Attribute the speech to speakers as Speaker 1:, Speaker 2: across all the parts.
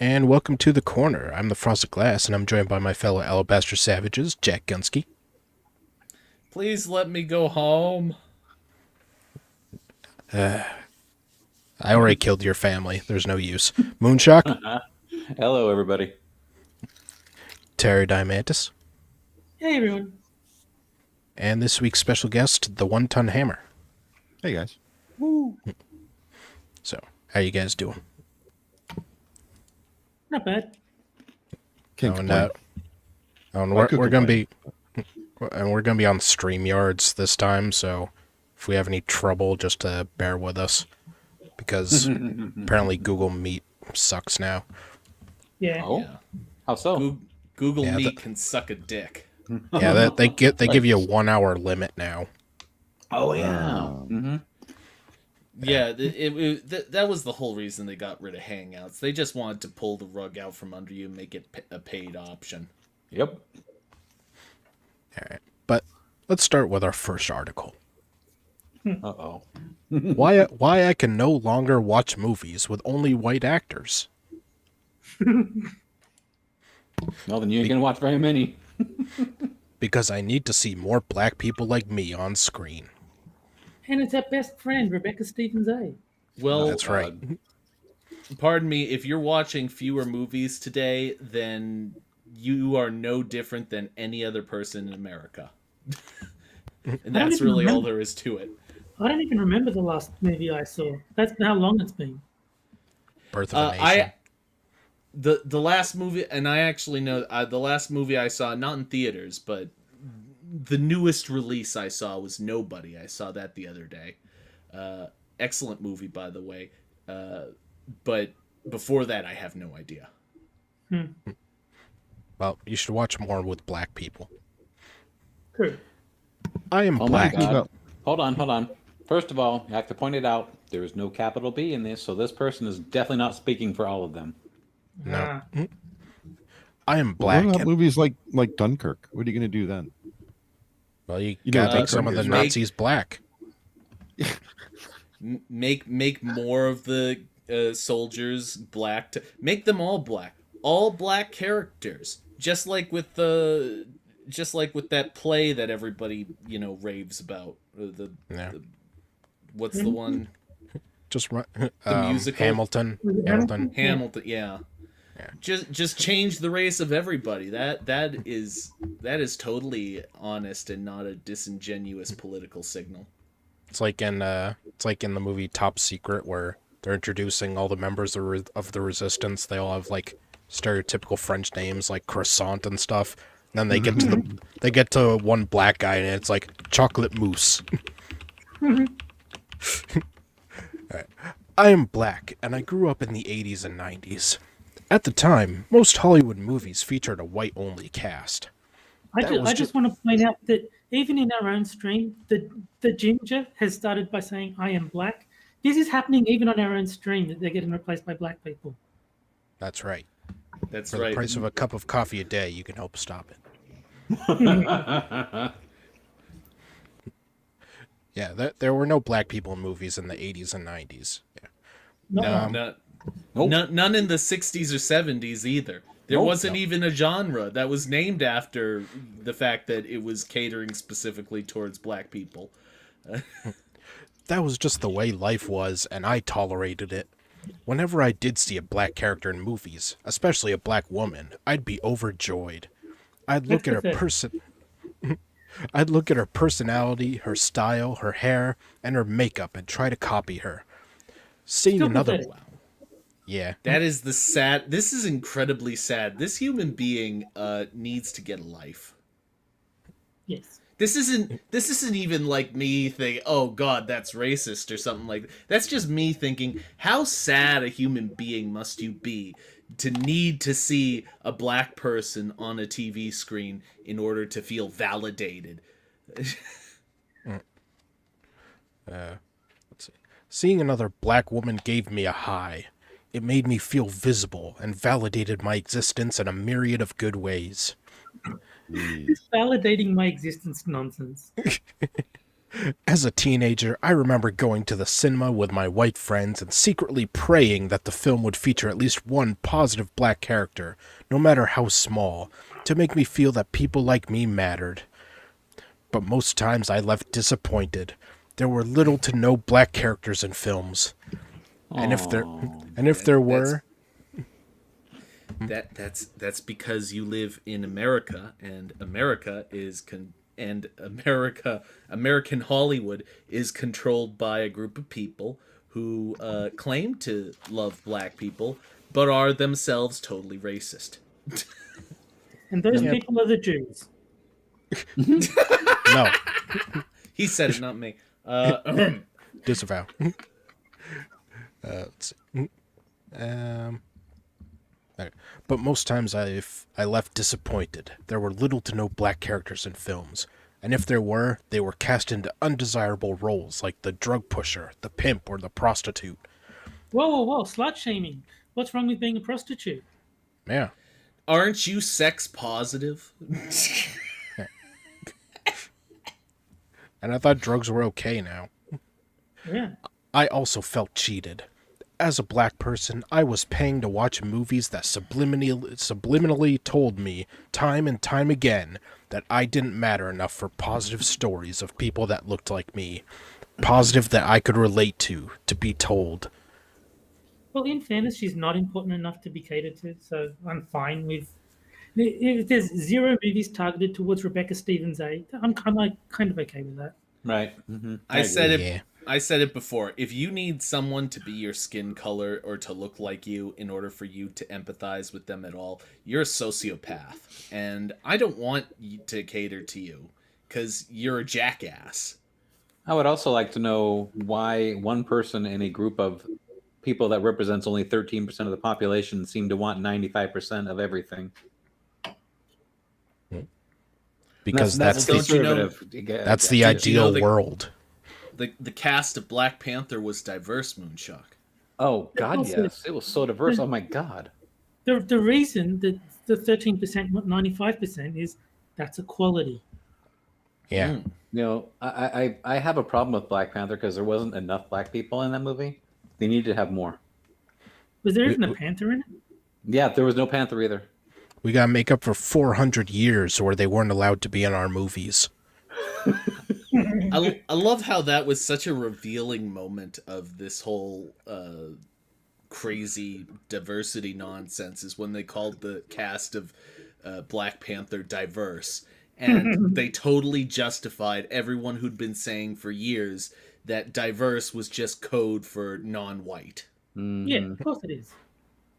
Speaker 1: And welcome to The Corner. I'm the Frosted Glass, and I'm joined by my fellow Alabaster Savages, Jack Gunsky.
Speaker 2: Please let me go home.
Speaker 1: I already killed your family. There's no use. Moonshock,
Speaker 3: Hello, everybody.
Speaker 1: Terry Diamantis,
Speaker 4: Hey everyone.
Speaker 1: and this week's special guest, the One Ton Hammer.
Speaker 5: Hey guys.
Speaker 1: So, how you guys doing?
Speaker 4: Not bad.
Speaker 5: Can't
Speaker 1: And,
Speaker 5: complain.
Speaker 1: and
Speaker 5: I
Speaker 1: we're,
Speaker 5: could
Speaker 1: we're gonna
Speaker 5: complain.
Speaker 1: we're gonna be on StreamYards this time. So, if we have any trouble, just bear with us, because apparently Google Meet sucks now.
Speaker 4: Yeah.
Speaker 3: Oh,
Speaker 2: Yeah.
Speaker 3: how so?
Speaker 2: Google
Speaker 1: Yeah,
Speaker 2: Meet can suck a dick.
Speaker 1: Yeah, they give you a 1 hour limit now.
Speaker 3: Oh yeah.
Speaker 2: Yeah, that was the whole reason they got rid of Hangouts. They just wanted to pull the rug out from under you and make it a paid option.
Speaker 3: Yep.
Speaker 1: All right, but let's start with our first article.
Speaker 3: Uh-oh.
Speaker 1: Why I can no longer watch movies with only white actors.
Speaker 3: Well, then you ain't gonna watch very many.
Speaker 1: Because I need to see more black people like me on screen.
Speaker 4: And it's our best friend, Rebecca Stevens A.
Speaker 2: Well,
Speaker 1: That's right.
Speaker 2: Pardon me, if you're watching fewer movies today, then you are no different than any other person in America. And that's
Speaker 4: even
Speaker 2: really all
Speaker 4: remember.
Speaker 2: there is to it.
Speaker 4: I don't even remember the last movie I saw. That's how long it's been.
Speaker 1: Birth of a Nation.
Speaker 2: The last movie, and I actually know the last movie I saw, not in theaters, but the newest release I saw was Nobody. I saw that the other day. Excellent movie, by the way. But before that, I have no idea.
Speaker 1: Well, you should watch more with black people.
Speaker 4: True.
Speaker 1: I am
Speaker 3: Oh
Speaker 1: black.
Speaker 3: my God.
Speaker 5: Well-
Speaker 3: Hold on. First of all, you have to point it out. There is no capital B in this, so this person is definitely not speaking for all of them.
Speaker 1: No.
Speaker 4: Ah,
Speaker 1: I am
Speaker 5: What
Speaker 1: black.
Speaker 5: about movies like Dunkirk? What are you going to do then?
Speaker 1: Well, you
Speaker 5: You know,
Speaker 1: gotta make some of the
Speaker 5: Dunkirk is-
Speaker 1: Nazis black.
Speaker 2: Make more of the soldiers black. Make them all black. All black characters. Just like with that play that everybody raves about.
Speaker 1: Yeah.
Speaker 2: What's the one?
Speaker 1: Just run.
Speaker 2: musical?
Speaker 1: Hamilton.
Speaker 4: Was it
Speaker 1: Hamilton.
Speaker 2: Hamilton. Yeah.
Speaker 1: Yeah.
Speaker 2: Just change the race of everybody. That is totally honest and not a disingenuous political signal.
Speaker 1: It's like in the movie Top Secret, where they're introducing all the members of the resistance. They all have like stereotypical French names like croissant and stuff. And then they get to one black guy and it's like chocolate mousse. Alright. I am black and I grew up in the 80s and 90s. At the time, most Hollywood movies featured a white-only cast. That was
Speaker 4: I just want to point out that even in our own stream, the ginger has started by saying, I am black. This is happening even on our own stream, that they're getting replaced by black people.
Speaker 1: That's right.
Speaker 2: That's
Speaker 1: For
Speaker 2: right.
Speaker 1: the price of a cup of coffee a day, you can help stop it. Yeah, there were no black people in movies in the 80s and 90s. Yeah.
Speaker 4: No.
Speaker 2: None in the 60s or 70s either. There
Speaker 3: Nope.
Speaker 2: wasn't even a genre that was named after the fact that it was catering specifically towards black people.
Speaker 1: That was just the way life was, and I tolerated it. Whenever I did see a black character in movies, especially a black woman, I'd be overjoyed. I'd look at her I'd look at her personality, her style, her hair, and her makeup and try to copy her. Seeing
Speaker 4: Still
Speaker 1: another
Speaker 4: pathetic.
Speaker 1: Yeah.
Speaker 2: That is the sad. This is incredibly sad. This human being needs to get a life.
Speaker 4: Yes.
Speaker 2: This isn't even like me thinking, oh God, that's racist or something like that. That's just me thinking, how sad a human being must you be to need to see a black person on a TV screen in order to feel validated.
Speaker 1: Let's see. Seeing another black woman gave me a high. It made me feel visible and validated my existence in a myriad of good ways.
Speaker 4: This validating my existence nonsense.
Speaker 1: As a teenager, I remember going to the cinema with my white friends and secretly praying that the film would feature at least one positive black character, no matter how small, to make me feel that people like me mattered. But most times I left disappointed. There were little to no black characters in films. And if there
Speaker 3: Aw.
Speaker 1: and if there
Speaker 2: That's-
Speaker 1: were,
Speaker 2: That's because you live in America, and American Hollywood is controlled by a group of people who claim to love black people, but are themselves totally racist.
Speaker 4: And those
Speaker 1: Yeah.
Speaker 4: people are the Jews.
Speaker 1: no,
Speaker 2: He said it, not me.
Speaker 1: disavow. Let's see. Okay. But most times I left disappointed. There were little to no black characters in films. And if there were, they were cast into undesirable roles like the drug pusher, the pimp, or the prostitute.
Speaker 4: Whoa, slut shaming. What's wrong with being a prostitute?
Speaker 1: Yeah.
Speaker 2: Aren't you sex positive?
Speaker 1: And I thought drugs were okay now.
Speaker 4: Yeah.
Speaker 1: I also felt cheated. As a black person, I was paying to watch movies that subliminally told me, time and time again, that I didn't matter enough for positive stories of people that looked like me. Positive that I could relate to be told.
Speaker 4: Well, in fairness, she's not important enough to be catered to, so I'm fine with. If there's 0 movies targeted towards Rebecca Stevens' age, I'm like kind of okay with that.
Speaker 3: Right. Mm-hmm.
Speaker 2: I said it.
Speaker 1: Yeah.
Speaker 2: I said it before. If you need someone to be your skin color or to look like you in order for you to empathize with them at all, you're a sociopath. And I don't want you to cater to you because you're a jackass.
Speaker 3: I would also like to know why one person in a group of people that represents only 13% of the population seem to want 95% of everything.
Speaker 1: Because
Speaker 3: that's
Speaker 1: that's
Speaker 2: don't you know-
Speaker 3: conservative.
Speaker 1: that's the
Speaker 2: Did you know
Speaker 1: ideal
Speaker 2: the-
Speaker 1: world.
Speaker 2: The cast of Black Panther was diverse, Moonshock.
Speaker 3: Oh God,
Speaker 4: Also-
Speaker 3: yes, it was so diverse. Oh my God.
Speaker 4: The reason that the 13%, 95% is that's equality.
Speaker 1: Yeah.
Speaker 2: Mm.
Speaker 3: You know, I have a problem with Black Panther because there wasn't enough black people in that movie. They needed to have more.
Speaker 4: Was there even a panther in it?
Speaker 3: Yeah, there was no Panther either.
Speaker 1: We gotta make up for 400 years where they weren't allowed to be in our movies.
Speaker 2: I love how that was such a revealing moment of this whole crazy diversity nonsense is when they called the cast of Black Panther diverse. And they totally justified everyone who'd been saying for years that diverse was just code for non-white.
Speaker 4: Yeah, of course it is.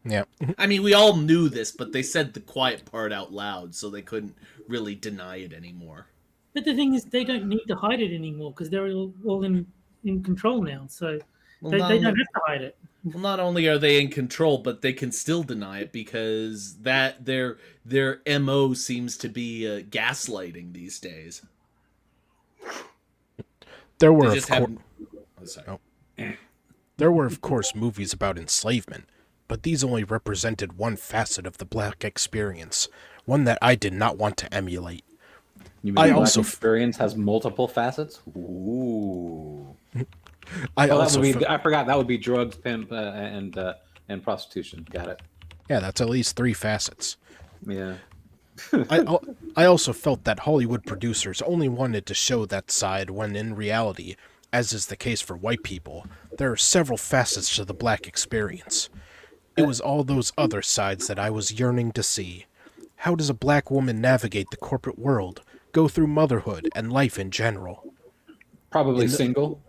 Speaker 1: Yeah.
Speaker 2: I mean, we all knew this, but they said the quiet part out loud, so they couldn't really deny it anymore.
Speaker 4: But the thing is, they don't need to hide it anymore because they're all in control now. So
Speaker 2: Well,
Speaker 4: they
Speaker 2: not
Speaker 4: don't have
Speaker 2: only-
Speaker 4: to hide it.
Speaker 2: Well, not only are they in control, but they can still deny it because that their MO seems to be gaslighting these days.
Speaker 1: There
Speaker 2: They
Speaker 1: were
Speaker 2: just
Speaker 1: of course
Speaker 2: haven't. Oh, sorry.
Speaker 1: Oh. There were of course movies about enslavement, but these only represented one facet of the black experience, one that I did not want to emulate.
Speaker 3: You mean
Speaker 1: I
Speaker 3: the Black
Speaker 1: also-
Speaker 3: experience has multiple facets. Ooh.
Speaker 1: I
Speaker 3: Oh,
Speaker 1: also
Speaker 3: I forgot that would be drugs, pimp, and prostitution. Got it.
Speaker 1: yeah, that's at least 3 facets.
Speaker 3: Yeah.
Speaker 1: I also felt that Hollywood producers only wanted to show that side when in reality, as is the case for white people, there are several facets to the black experience. It was all those other sides that I was yearning to see. How does a black woman navigate the corporate world, go through motherhood and life in general?
Speaker 3: Probably single.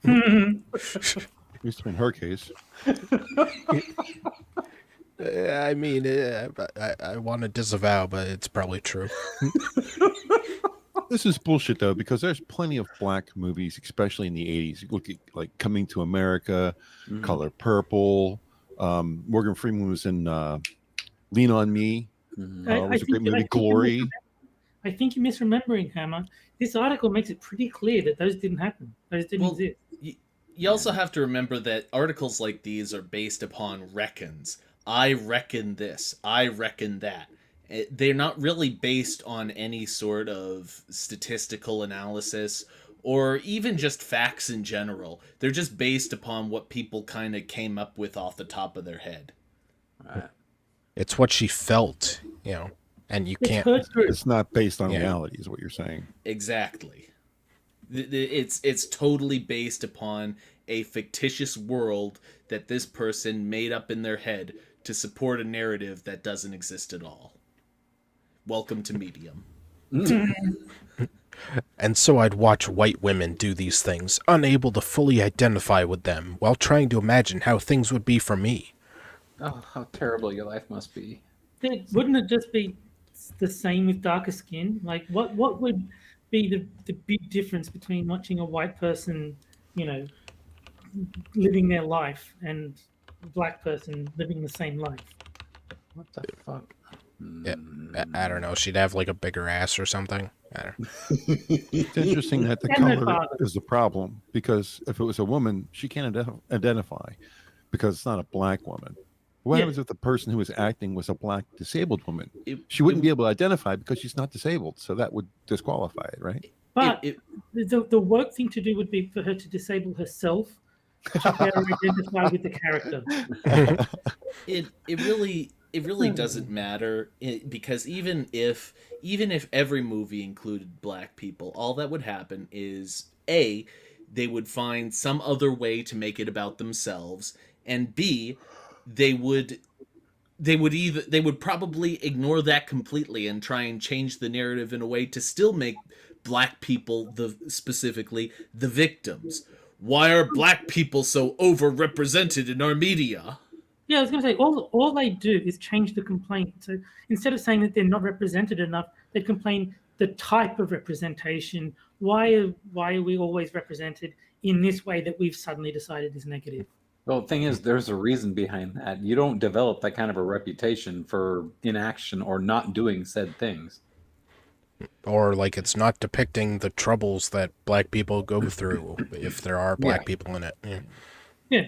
Speaker 5: At least in her case.
Speaker 1: I mean, I want to disavow, but it's probably true.
Speaker 5: This is bullshit though, because there's plenty of black movies, especially in the '80s. You look at like Coming to America, Color Purple. Morgan Freeman was in Lean on Me. It was a great movie. Glory.
Speaker 4: I think you're misremembering, Hammer. This article makes it pretty clear that those didn't happen. Those didn't
Speaker 2: Well,
Speaker 4: exist.
Speaker 2: You also have to remember that articles like these are based upon reckons. I reckon this. I reckon that. They're not really based on any sort of statistical analysis or even just facts in general. They're just based upon what people kind of came up with off the top of their head.
Speaker 3: Right.
Speaker 1: It's what she felt, and you
Speaker 4: It's
Speaker 1: can't.
Speaker 4: her truth.
Speaker 5: It's not based on
Speaker 1: Yeah.
Speaker 5: reality, is what you're saying.
Speaker 2: Exactly. It's totally based upon a fictitious world that this person made up in their head to support a narrative that doesn't exist at all. Welcome to Medium.
Speaker 1: And so I'd watch white women do these things, unable to fully identify with them, while trying to imagine how things would be for me.
Speaker 3: Oh, how terrible your life must be.
Speaker 4: Wouldn't it just be the same with darker skin? Like, what would be the big difference between watching a white person, living their life and a black person living the same life?
Speaker 3: What the fuck?
Speaker 1: Yeah, I don't know. She'd have like a bigger ass or something. I don't know.
Speaker 5: It's interesting that the
Speaker 4: And their
Speaker 5: color
Speaker 4: father.
Speaker 5: is the problem, because if it was a woman, she can't identify because it's not a black woman. What
Speaker 4: Yeah.
Speaker 5: happens if the person who was acting was a black disabled woman?
Speaker 2: It-
Speaker 5: She wouldn't
Speaker 2: it-
Speaker 5: be able to identify because she's not disabled, so that would disqualify it, right?
Speaker 4: But
Speaker 2: it-
Speaker 4: the work thing to do would be for her to disable herself to better identify with the character.
Speaker 2: it really doesn't matter, because even if every movie included black people, all that would happen is A, they would find some other way to make it about themselves, and B, they would probably ignore that completely and try and change the narrative in a way to still make black people specifically the victims. Why are black people so overrepresented in our media?
Speaker 4: Yeah, I was going to say all they do is change the complaint. So instead of saying that they're not represented enough, they complain the type of representation. Why are we always represented in this way that we've suddenly decided is negative?
Speaker 3: Well, the thing is, there's a reason behind that. You don't develop that kind of a reputation for inaction or not doing said things.
Speaker 1: Or like it's not depicting the troubles that black people go through if there are black people in it.
Speaker 4: Yeah.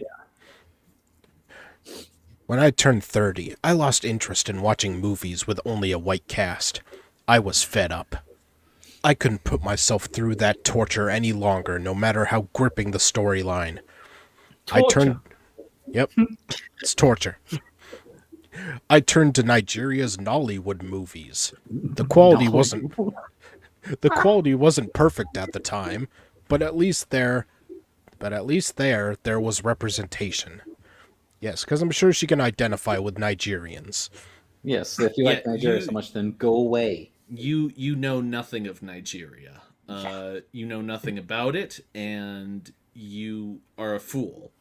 Speaker 1: When I turned 30, I lost interest in watching movies with only a white cast. I was fed up. I couldn't put myself through that torture any longer, no matter how gripping the storyline. Yep, it's torture. I turned to Nigeria's Nollywood movies. The quality wasn't perfect at the time, but at least there was representation. Yes, because I'm sure she can identify with Nigerians.
Speaker 3: Yes, if you like
Speaker 2: Yeah,
Speaker 3: Nigeria so much, then go away.
Speaker 2: You know nothing of Nigeria. You know nothing about it, and you are a fool.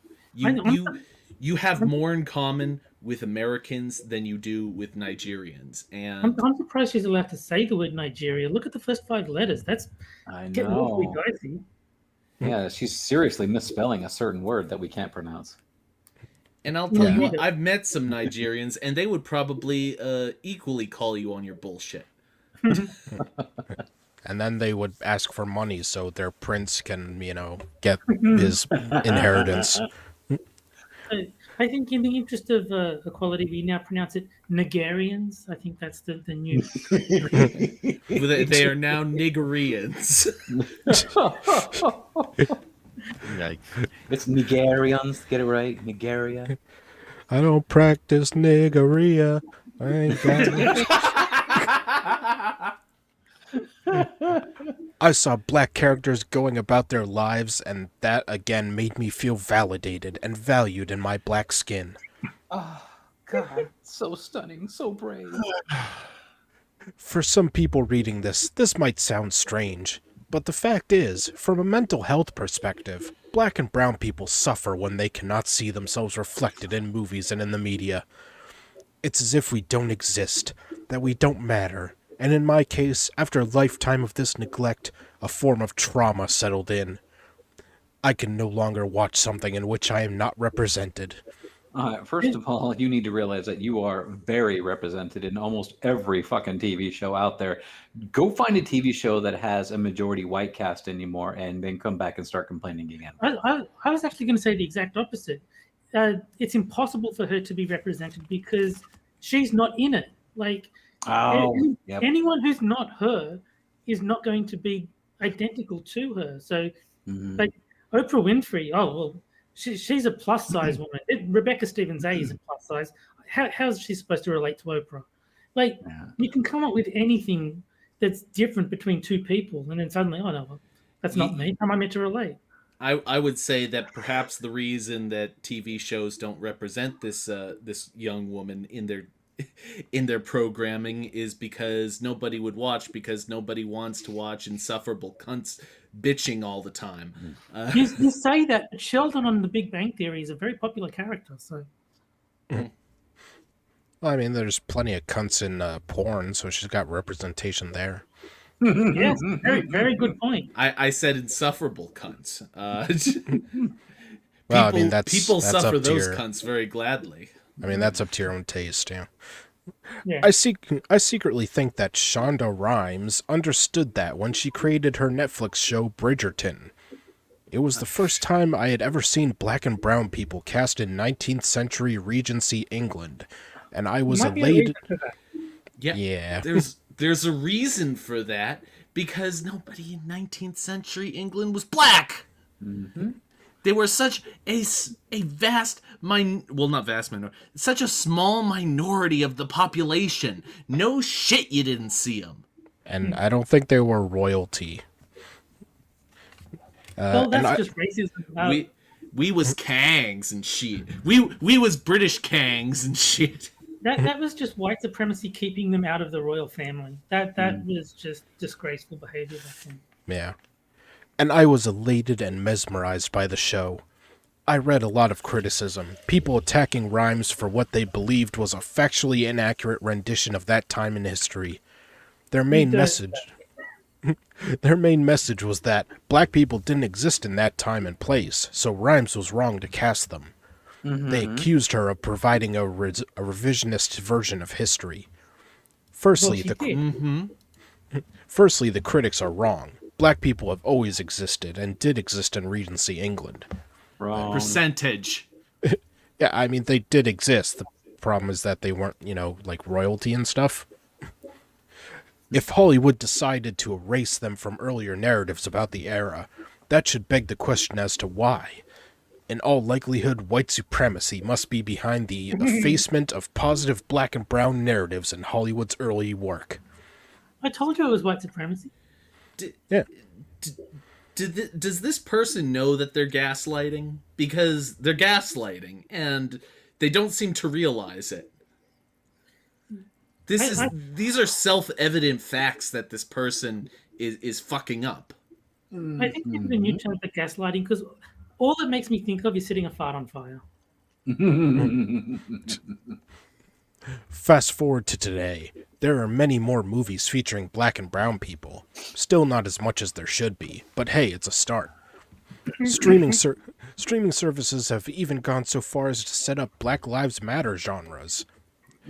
Speaker 2: You have more in common with Americans than you do with Nigerians. And
Speaker 4: I'm surprised she's allowed to say the word Nigeria. Look at the first 5 letters. That's
Speaker 3: I
Speaker 4: getting awfully
Speaker 3: know.
Speaker 4: dicey.
Speaker 3: Yeah, she's seriously misspelling a certain word that we can't pronounce.
Speaker 2: I'll tell you
Speaker 4: Yeah.
Speaker 2: what, I've met some Nigerians, and they would probably equally call you on your bullshit.
Speaker 1: And then they would ask for money so their prince can, get his inheritance.
Speaker 4: I think in the interest of equality, we now pronounce it Nigerians. I think that's the new...
Speaker 2: They are now Nigerians.
Speaker 5: Yikes.
Speaker 3: It's Nigerians, get it right, Nigeria.
Speaker 1: I don't practice niggeria. I ain't got I saw black characters going about their lives, and that again made me feel validated and valued in my black skin.
Speaker 3: Oh, God, so stunning, so brave.
Speaker 1: For some people reading this might sound strange, but the fact is, from a mental health perspective, black and brown people suffer when they cannot see themselves reflected in movies and in the media. It's as if we don't exist, that we don't matter, and in my case, after a lifetime of this neglect, a form of trauma settled in. I can no longer watch something in which I am not represented.
Speaker 3: First of all, you need to realize that you are very represented in almost every fucking TV show out there. Go find a TV show that has a majority white cast anymore, and then come back and start complaining again.
Speaker 4: I was actually going to say the exact opposite. It's impossible for her to be represented because she's not in it. Like,
Speaker 3: Oh, yep.
Speaker 4: anyone who's not her is not going to be identical to her. So,
Speaker 3: Mhm.
Speaker 4: like Oprah Winfrey, oh well, she's a plus size woman. Rebecca Stevens A is a plus size. How is she supposed to relate to Oprah? Like
Speaker 3: Yeah.
Speaker 4: you can come up with anything that's different between two people, and then suddenly, oh no, that's not me. How am I meant to relate?
Speaker 2: I would say that perhaps the reason that TV shows don't represent this young woman in their programming is because nobody would watch, because nobody wants to watch insufferable cunts bitching all the time.
Speaker 4: You say that, but Sheldon on The Big Bang Theory is a very popular character. So
Speaker 1: Well, I mean, there's plenty of cunts in porn, so she's got representation there.
Speaker 4: yes, very good point.
Speaker 2: I said insufferable cunts.
Speaker 1: Well, I mean, that's
Speaker 2: people suffer
Speaker 1: up to
Speaker 2: those
Speaker 1: your,
Speaker 2: cunts very gladly.
Speaker 1: I mean, that's up to your own taste, yeah.
Speaker 4: Yeah.
Speaker 1: I secretly think that Shonda Rhimes understood that when she created her Netflix show Bridgerton. It was the first time I had ever seen black and brown people cast in 19th century Regency England, and I was
Speaker 4: Might be a
Speaker 1: elated.
Speaker 4: reason for that.
Speaker 2: Yeah,
Speaker 1: Yeah.
Speaker 2: there's a reason for that, because nobody in 19th century England was black. They were such a vast not vast minority, such a small minority of the population. No shit, you didn't see them.
Speaker 1: And I don't think they were royalty.
Speaker 4: Well,
Speaker 1: and
Speaker 4: that's just racism.
Speaker 2: We was kangs and shit. We was British kangs and shit.
Speaker 4: That was just white supremacy keeping them out of the royal family. That was just disgraceful behavior. I think.
Speaker 1: Yeah. And I was elated and mesmerized by the show. I read a lot of criticism, people attacking Rhimes for what they believed was a factually inaccurate rendition of that time in history. Their main message was that black people didn't exist in that time and place, so Rhimes was wrong to cast them. They accused her of providing a revisionist version of history. Firstly, Firstly, the critics are wrong. Black people have always existed and did exist in Regency England.
Speaker 3: Wrong.
Speaker 2: Percentage.
Speaker 1: Yeah, I mean, they did exist. The problem is that they weren't, like royalty and stuff. If Hollywood decided to erase them from earlier narratives about the era, that should beg the question as to why. In all likelihood, white supremacy must be behind the effacement of positive black and brown narratives in Hollywood's early work.
Speaker 4: I told you it was white supremacy.
Speaker 1: Yeah.
Speaker 2: Does this person know that they're gaslighting? Because they're gaslighting, and they don't seem to realize it. These are self-evident facts that this person is fucking up.
Speaker 4: I think it's the new term for gaslighting because all it makes me think of is setting a fart on fire.
Speaker 1: Fast forward to today. There are many more movies featuring black and brown people. Still not as much as there should be, but hey, it's a start. Streaming services have even gone so far as to set up Black Lives Matter genres.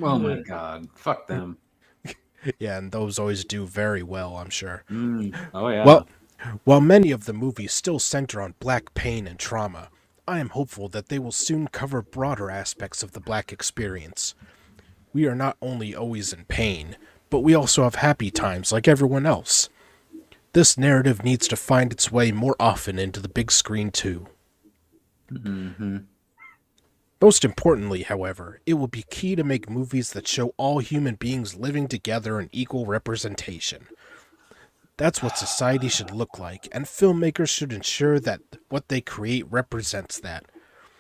Speaker 3: Oh my god. Fuck them.
Speaker 1: Yeah, and those always do very well, I'm sure.
Speaker 3: Oh yeah.
Speaker 1: Well, while many of the movies still center on black pain and trauma, I am hopeful that they will soon cover broader aspects of the black experience. We are not only always in pain, but we also have happy times like everyone else. This narrative needs to find its way more often into the big screen too. Most importantly, however, it will be key to make movies that show all human beings living together in equal representation. That's what society should look like, and filmmakers should ensure that what they create represents that.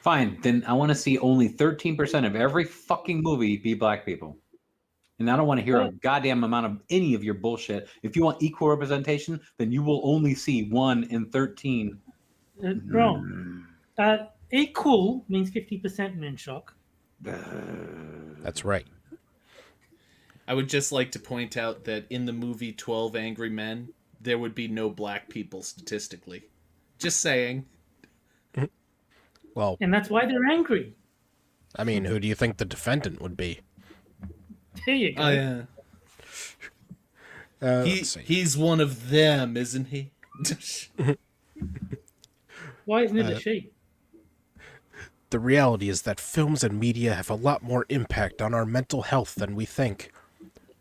Speaker 3: Fine, then I want to see only 13% of every fucking movie be black people. And I don't want to hear a goddamn amount of any of your bullshit. If you want equal representation, then you will only see 1 in 13.
Speaker 4: Wrong. Equal means 50% Moonshock.
Speaker 1: That's right.
Speaker 2: I would just like to point out that in the movie 12 Angry Men, there would be no black people statistically. Just saying.
Speaker 1: Well,
Speaker 4: And that's why they're angry.
Speaker 1: I mean, who do you think the defendant would be?
Speaker 4: There you go.
Speaker 2: Oh, yeah.
Speaker 1: Let's see.
Speaker 2: He's one of them, isn't he?
Speaker 4: Why isn't it a she?
Speaker 1: The reality is that films and media have a lot more impact on our mental health than we think.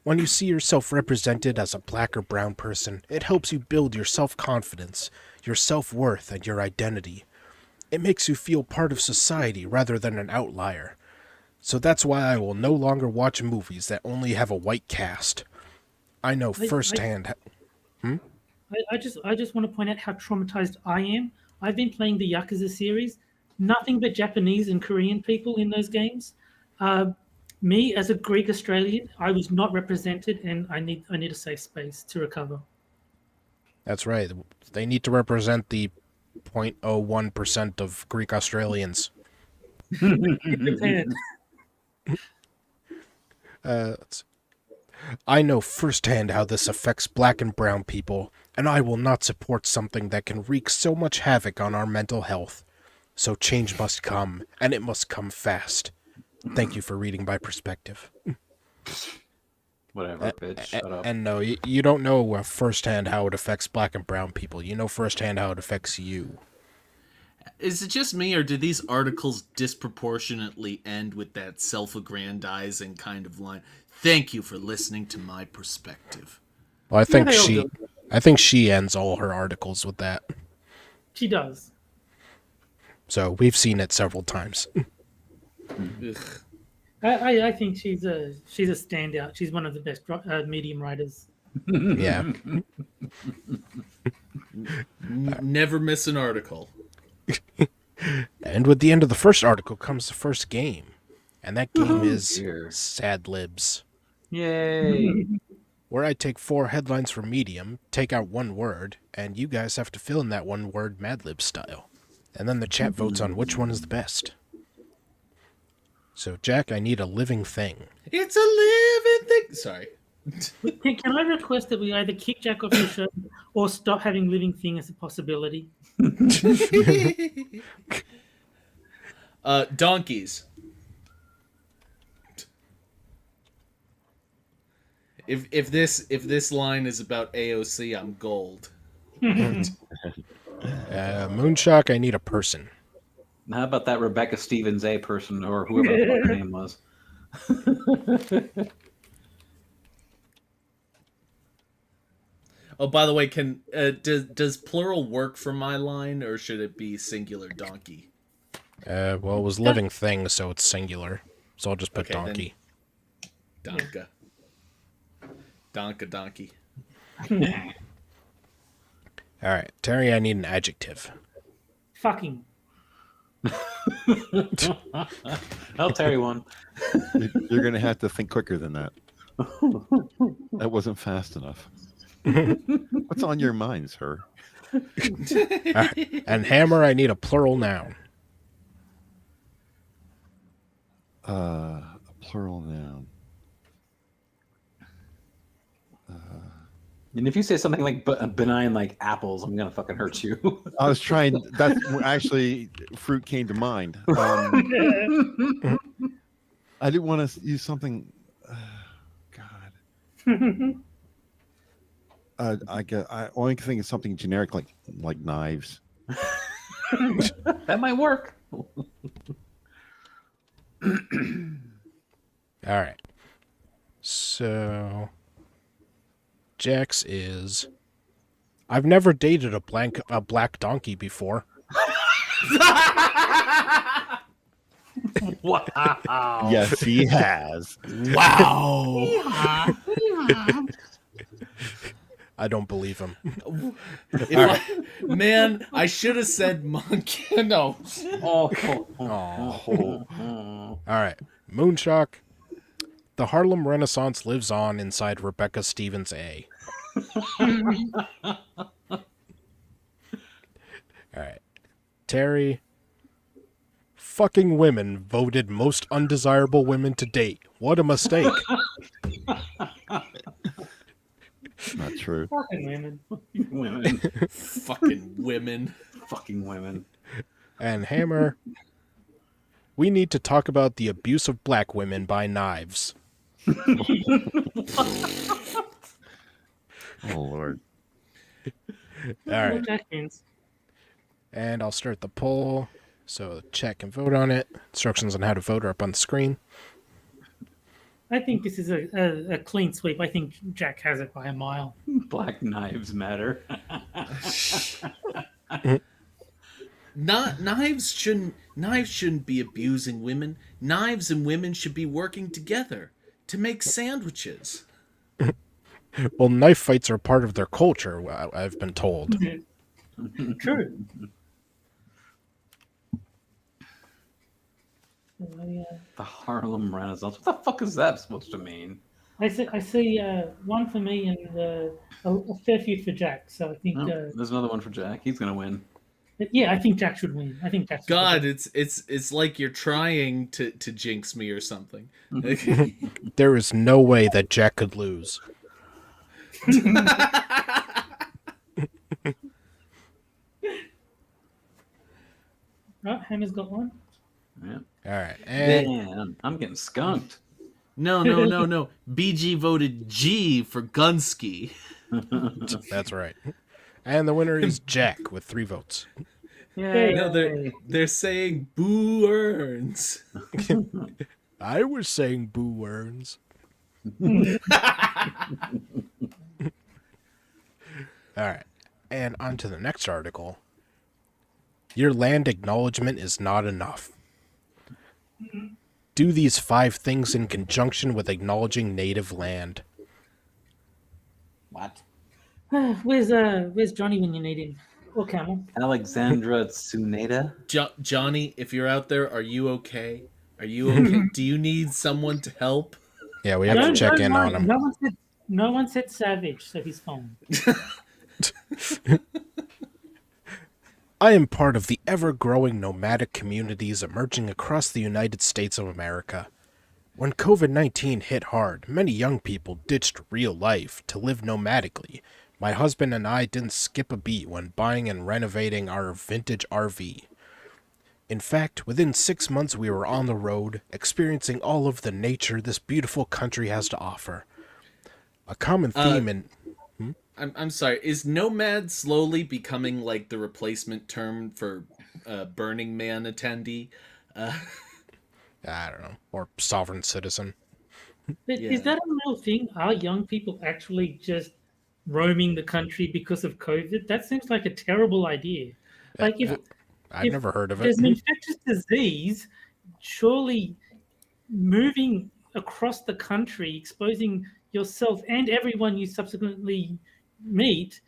Speaker 1: When you see yourself represented as a black or brown person, it helps you build your self-confidence, your self-worth, and your identity. It makes you feel part of society rather than an outlier. So that's why I will no longer watch movies that only have a white cast. I know firsthand.
Speaker 4: I just want to point out how traumatized I am. I've been playing the Yakuza series, nothing but Japanese and Korean people in those games. Me as a Greek Australian, I was not represented, and I need a safe space to recover.
Speaker 1: That's right. They need to represent the 0.01% of Greek Australians.
Speaker 4: Japan.
Speaker 1: I know firsthand how this affects black and brown people, and I will not support something that can wreak so much havoc on our mental health. So change must come, and it must come fast. Thank you for reading my perspective.
Speaker 3: Whatever, bitch. Shut up.
Speaker 1: And no, you don't know firsthand how it affects black and brown people. You know firsthand how it affects you.
Speaker 2: Is it just me, or do these articles disproportionately end with that self-aggrandizing kind of line? Thank you for listening to my perspective.
Speaker 1: Well,
Speaker 4: they all
Speaker 1: I think she ends all her articles with that.
Speaker 4: She does.
Speaker 1: So we've seen it several times.
Speaker 2: Ugh.
Speaker 4: I think she's a standout. She's one of the best medium writers.
Speaker 1: Yeah.
Speaker 2: Never miss an article.
Speaker 1: And with the end of the first article comes the first game. And that game is
Speaker 3: dear.
Speaker 1: Sad Libs,
Speaker 3: Yay.
Speaker 1: where I take 4 headlines from Medium, take out one word, and you guys have to fill in that one word Mad Lib style. And then the chat votes on which one is the best. So, Jack, I need a living thing.
Speaker 2: It's a living thing. Sorry.
Speaker 4: Can I request that we either kick Jack off the show or stop having living thing as a possibility?
Speaker 2: Donkeys. If this line is about AOC, I'm gold.
Speaker 1: Moonshock, I need a person.
Speaker 3: How about that Rebecca Stevens A person or whoever the fuck her name was?
Speaker 2: Oh, by the way, does plural work for my line, or should it be singular donkey?
Speaker 1: Well, it was living thing, so it's singular. So I'll just put
Speaker 2: Okay, then-
Speaker 1: donkey.
Speaker 2: Donka. Donka donkey.
Speaker 1: All right, Terry, I need an adjective.
Speaker 4: Fucking.
Speaker 3: I'll tell you one.
Speaker 5: You're going to have to think quicker than that. That wasn't fast enough. What's on your mind, sir?
Speaker 1: And hammer, I need a plural noun.
Speaker 5: A plural noun.
Speaker 3: And if you say something like benign like apples, I'm gonna fucking hurt you.
Speaker 5: I was trying. That's actually fruit came to mind. I didn't want to use something. God. I only think of something generic like knives.
Speaker 3: That might work.
Speaker 1: All right. So Jax is I've never dated a black donkey before.
Speaker 3: Wow.
Speaker 5: Yes, he has.
Speaker 2: Wow.
Speaker 1: I don't believe him.
Speaker 2: Man, I should have said monkey. No.
Speaker 3: Oh.
Speaker 1: All right. Moonshock. The Harlem Renaissance lives on inside Rebecca Stevens A. All right. Terry. Fucking women voted most undesirable women to date. What a mistake.
Speaker 5: Not true.
Speaker 4: Fucking women.
Speaker 3: Women.
Speaker 2: Fucking women.
Speaker 3: Fucking women.
Speaker 1: And Hammer. We need to talk about the abuse of black women by knives.
Speaker 5: Oh Lord.
Speaker 1: All right.
Speaker 4: What that means.
Speaker 1: And I'll start the poll. So chat can vote on it. Instructions on how to vote are up on the screen.
Speaker 4: I think this is a clean sweep. I think Jack has it by a mile.
Speaker 3: Black Knives Matter.
Speaker 2: Not knives shouldn't be abusing women. Knives and women should be working together to make sandwiches.
Speaker 1: Well, knife fights are part of their culture, I've been told.
Speaker 4: True. So,
Speaker 3: The Harlem Renaissance. What the fuck is that supposed to mean?
Speaker 4: I see one for me and a fair few for Jack. So I think,
Speaker 3: Oh, there's another one for Jack. He's gonna win.
Speaker 4: yeah, I think Jack should win. I think Jack.
Speaker 2: God, it's like you're trying to jinx me or something.
Speaker 1: There is no way that Jack could lose.
Speaker 4: Right, Hammer's got one.
Speaker 3: Yeah.
Speaker 1: All right. And
Speaker 3: Man, I'm getting skunked.
Speaker 2: No. BG voted G for Gunsky.
Speaker 1: that's right. And the winner is Jack with 3 votes.
Speaker 4: Yeah.
Speaker 2: No, they're saying Boo earns.
Speaker 1: I was saying Boo earns. All right. And on to the next article. Your land acknowledgement is not enough. Do these 5 things in conjunction with acknowledging native land.
Speaker 3: What?
Speaker 4: Where's Johnny when you need him? Or Camel?
Speaker 3: Alexandra Tsuneda?
Speaker 2: Johnny, if you're out there, are you okay? Are you okay? Do you need someone to help?
Speaker 1: Yeah, we have to check in on him.
Speaker 4: No one said savage, so he's fine.
Speaker 1: I am part of the ever-growing nomadic communities emerging across the United States of America. When COVID-19 hit hard, many young people ditched real life to live nomadically. My husband and I didn't skip a beat when buying and renovating our vintage RV. In fact, within 6 months we were on the road, experiencing all of the nature this beautiful country has to offer. A common theme in...
Speaker 2: I'm sorry. Is nomad slowly becoming like the replacement term for Burning Man attendee?
Speaker 1: I don't know. Or sovereign citizen.
Speaker 4: But
Speaker 2: Yeah.
Speaker 4: is that a real thing? Are young people actually just roaming the country because of COVID? That seems like a terrible idea. Like
Speaker 1: I've never heard of it.
Speaker 4: there's an infectious disease, surely moving across the country, exposing yourself and everyone you subsequently meet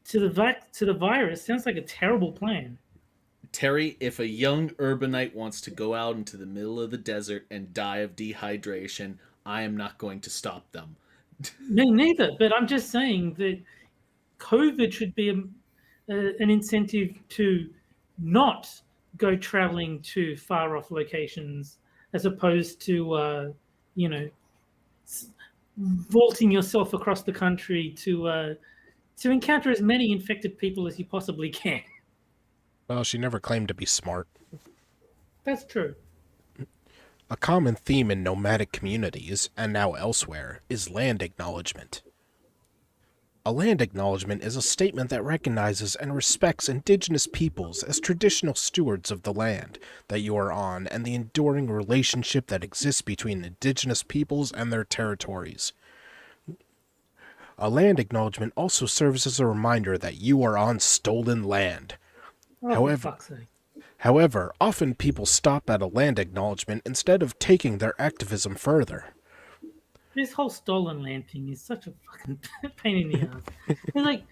Speaker 4: to the virus sounds like a terrible plan.
Speaker 2: Terry, if a young urbanite wants to go out into the middle of the desert and die of dehydration, I am not going to stop them.
Speaker 4: Me neither, but I'm just saying that COVID should be an incentive to not go traveling to far off locations as opposed to, vaulting yourself across the country to encounter as many infected people as you possibly can.
Speaker 1: Well, she never claimed to be smart.
Speaker 4: That's true.
Speaker 1: A common theme in nomadic communities, and now elsewhere, is land acknowledgement. A land acknowledgement is a statement that recognizes and respects indigenous peoples as traditional stewards of the land that you are on and the enduring relationship that exists between indigenous peoples and their territories. A land acknowledgement also serves as a reminder that you are on stolen land.
Speaker 4: Oh,
Speaker 1: However-
Speaker 4: for fuck's sake.
Speaker 1: However, often people stop at a land acknowledgement instead of taking their activism further.
Speaker 4: This whole stolen land thing is such a fucking pain in the ass. It's like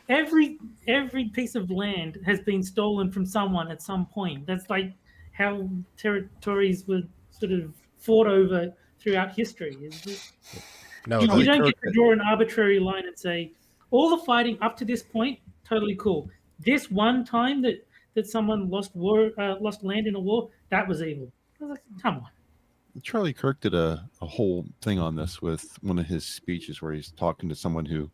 Speaker 4: every piece of land has been stolen from someone at some point. That's like how territories were sort of fought over throughout history.
Speaker 1: No,
Speaker 4: You
Speaker 1: the,
Speaker 4: don't get to draw an arbitrary line and say all the fighting up to this point totally cool. This one time that someone lost land in a war, that was evil. I was like, come on.
Speaker 5: Charlie Kirk did a whole thing on this with one of his speeches where he's talking to someone who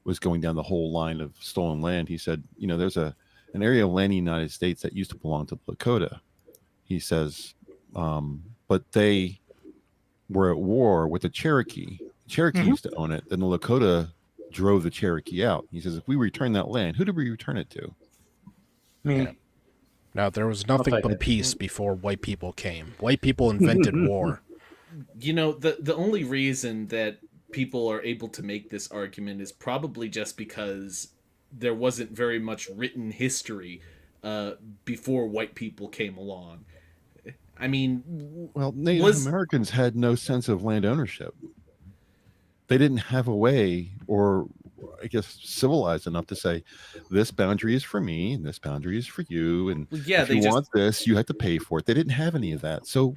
Speaker 5: was going down the whole line of stolen land. He said, there's an area of land in the United States that used to belong to the Lakota. He says, but they were at war with the Cherokee. The Cherokee used to own it. Then the Lakota drove the Cherokee out. He says, if we return that land, who did we return it to?
Speaker 3: Me.
Speaker 1: Yeah. Now, there was nothing
Speaker 3: I'll take
Speaker 1: but
Speaker 3: it.
Speaker 1: peace before white people came. White people invented war.
Speaker 2: The only reason that people are able to make this argument is probably just because there wasn't very much written history uh, before white people came along. I mean,
Speaker 5: Well, Native
Speaker 2: was
Speaker 5: Americans had no sense of land ownership. They didn't have a way, or I guess civilized enough to say, this boundary is for me and this boundary is for you. And
Speaker 2: yeah,
Speaker 5: if
Speaker 2: they
Speaker 5: you
Speaker 2: just
Speaker 5: want this, you have to pay for it. They didn't have any of that. So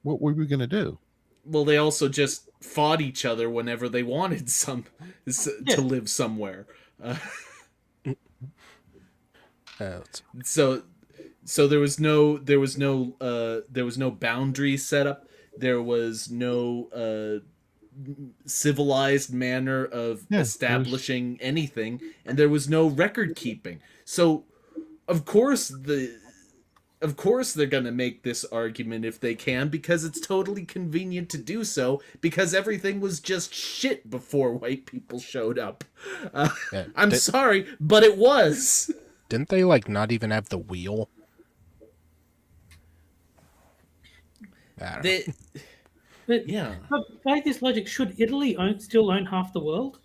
Speaker 5: what were we going to do?
Speaker 2: well, they also just fought each other whenever they wanted
Speaker 4: Yeah.
Speaker 2: to live somewhere. Uh,
Speaker 1: It's-
Speaker 2: so there was no boundary set up. There was no civilized manner of
Speaker 5: Yeah,
Speaker 2: establishing anything, and there was no record keeping. So of course they're going to make this argument if they can, because it's totally convenient to do so, because everything was just shit before white people showed up.
Speaker 1: yeah,
Speaker 2: I'm sorry, but it was.
Speaker 1: didn't they like not even have the wheel? I don't know.
Speaker 2: They,
Speaker 4: But,
Speaker 2: yeah.
Speaker 4: but by this logic, should Italy still own half the world?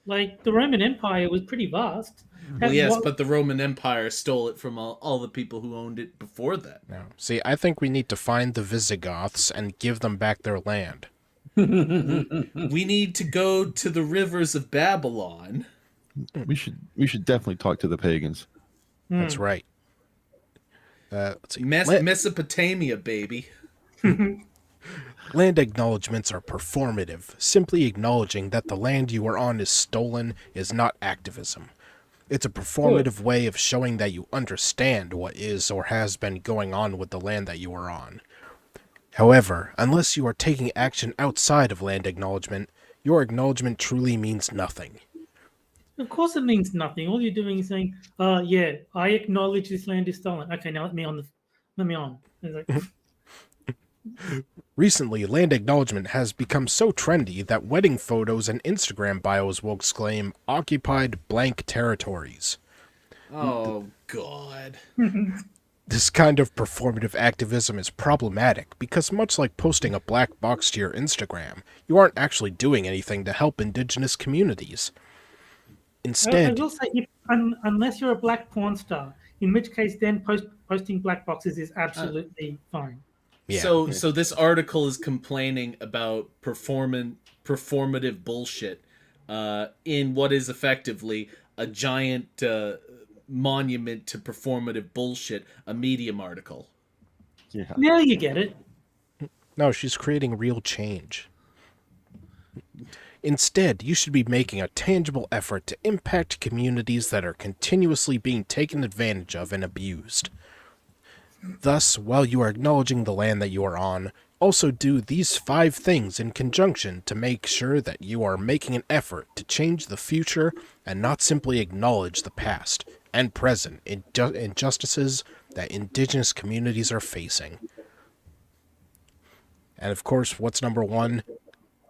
Speaker 4: Like the Roman Empire was pretty vast.
Speaker 2: Well,
Speaker 4: Had
Speaker 2: yes,
Speaker 4: what-
Speaker 2: but the Roman Empire stole it from all the people who owned it before that.
Speaker 1: No. See, I think we need to find the Visigoths and give them back their land.
Speaker 2: We need to go to the rivers of Babylon.
Speaker 5: We should definitely talk to the pagans.
Speaker 1: That's right. Let's see.
Speaker 2: Mesopotamia, baby.
Speaker 1: Land acknowledgements are performative. Simply acknowledging that the land you are on is stolen is not activism. It's a performative way of showing that you understand what is or has been going on with the land that you are on. However, unless you are taking action outside of land acknowledgement, your acknowledgement truly means nothing.
Speaker 4: Of course, it means nothing. All you're doing is saying, yeah, I acknowledge this land is stolen. Okay, now let me on. It's like,
Speaker 1: Recently, land acknowledgement has become so trendy that wedding photos and Instagram bios will exclaim, occupied blank territories.
Speaker 2: Oh, God.
Speaker 1: This kind of performative activism is problematic because much like posting a black box to your Instagram, you aren't actually doing anything to help indigenous communities.
Speaker 4: I
Speaker 1: Instead,
Speaker 4: will say, unless you're a black porn star, in which case then posting black boxes is absolutely fine.
Speaker 1: yeah,
Speaker 2: So this article is complaining about performative bullshit in what is effectively a giant monument to performative bullshit, a Medium article.
Speaker 5: Yeah.
Speaker 4: Now you get it.
Speaker 1: no, she's creating real change. Instead, you should be making a tangible effort to impact communities that are continuously being taken advantage of and abused. Thus, while you are acknowledging the land that you are on, also do these 5 things in conjunction to make sure that you are making an effort to change the future and not simply acknowledge the past and present injustices that indigenous communities are facing. And of course, what's number 1?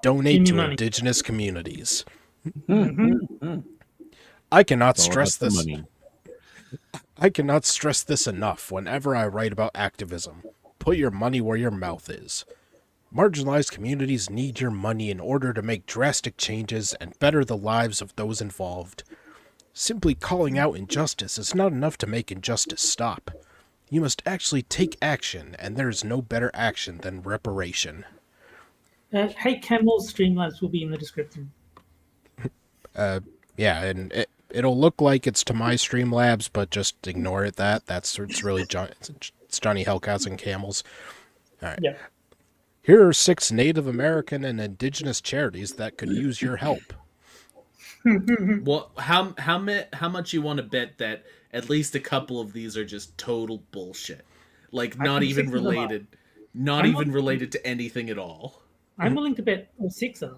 Speaker 1: Donate
Speaker 4: Give me
Speaker 1: to
Speaker 4: money.
Speaker 1: indigenous communities. I cannot
Speaker 5: It's all
Speaker 1: stress
Speaker 5: about the
Speaker 1: this.
Speaker 5: money.
Speaker 1: I cannot stress this enough whenever I write about activism. Put your money where your mouth is. Marginalized communities need your money in order to make drastic changes and better the lives of those involved. Simply calling out injustice is not enough to make injustice stop. You must actually take action, and there is no better action than reparation.
Speaker 4: Hey, Camel's Streamlabs will be in the description.
Speaker 1: Yeah, and it'll look like it's to my Streamlabs, but just ignore it. It's really it's Johnny Hellcats and Camels. All right.
Speaker 4: Yeah.
Speaker 1: Here are 6 Native American and indigenous charities that could use your help.
Speaker 2: Well, how much you want to bet that at least a couple of these are just total bullshit, like
Speaker 4: I
Speaker 2: not
Speaker 4: think
Speaker 2: even
Speaker 4: 6 of them are.
Speaker 2: related, not
Speaker 4: I'm
Speaker 2: even
Speaker 4: not-
Speaker 2: related to anything at all.
Speaker 4: I'm willing to bet all 6 are.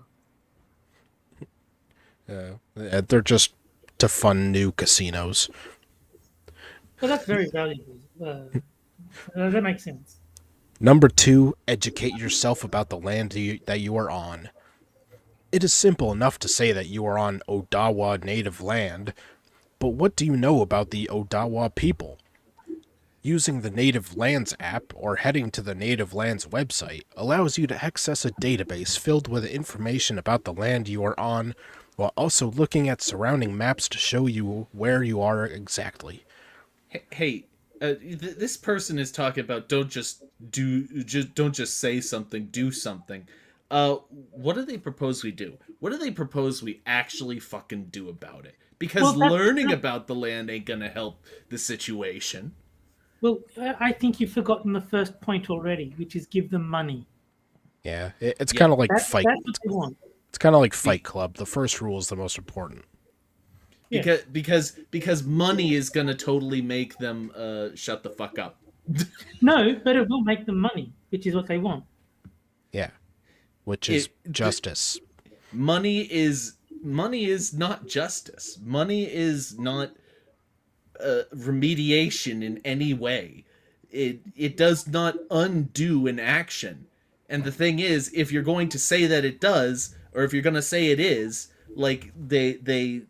Speaker 1: They're just to fund new casinos.
Speaker 4: But that's very valuable. That makes sense.
Speaker 1: Number 2, educate yourself about the land that you are on. It is simple enough to say that you are on Odawa native land, but what do you know about the Odawa people? Using the Native Lands app or heading to the Native Lands website allows you to access a database filled with information about the land you are on, while also looking at surrounding maps to show you where you are exactly.
Speaker 2: Hey, this person is talking about don't just say something, do something. What do they propose we do? What do they propose we actually fucking do about it? Because learning about the land ain't gonna help the situation.
Speaker 4: Well, I think you've forgotten the first point already, which is give them money.
Speaker 1: Yeah, it's kind of like
Speaker 4: That's
Speaker 1: Fight.
Speaker 4: what they want.
Speaker 1: It's kind of like Fight Club. The first rule is the most important.
Speaker 4: Yeah.
Speaker 2: Because money is gonna totally make them shut the fuck up.
Speaker 4: No, but it will make them money, which is what they want.
Speaker 1: Yeah, which is justice.
Speaker 2: Money is not justice. Money is not remediation in any way. It does not undo an action. And the thing is, if you're going to say that it does, or if you're going to say it is, like they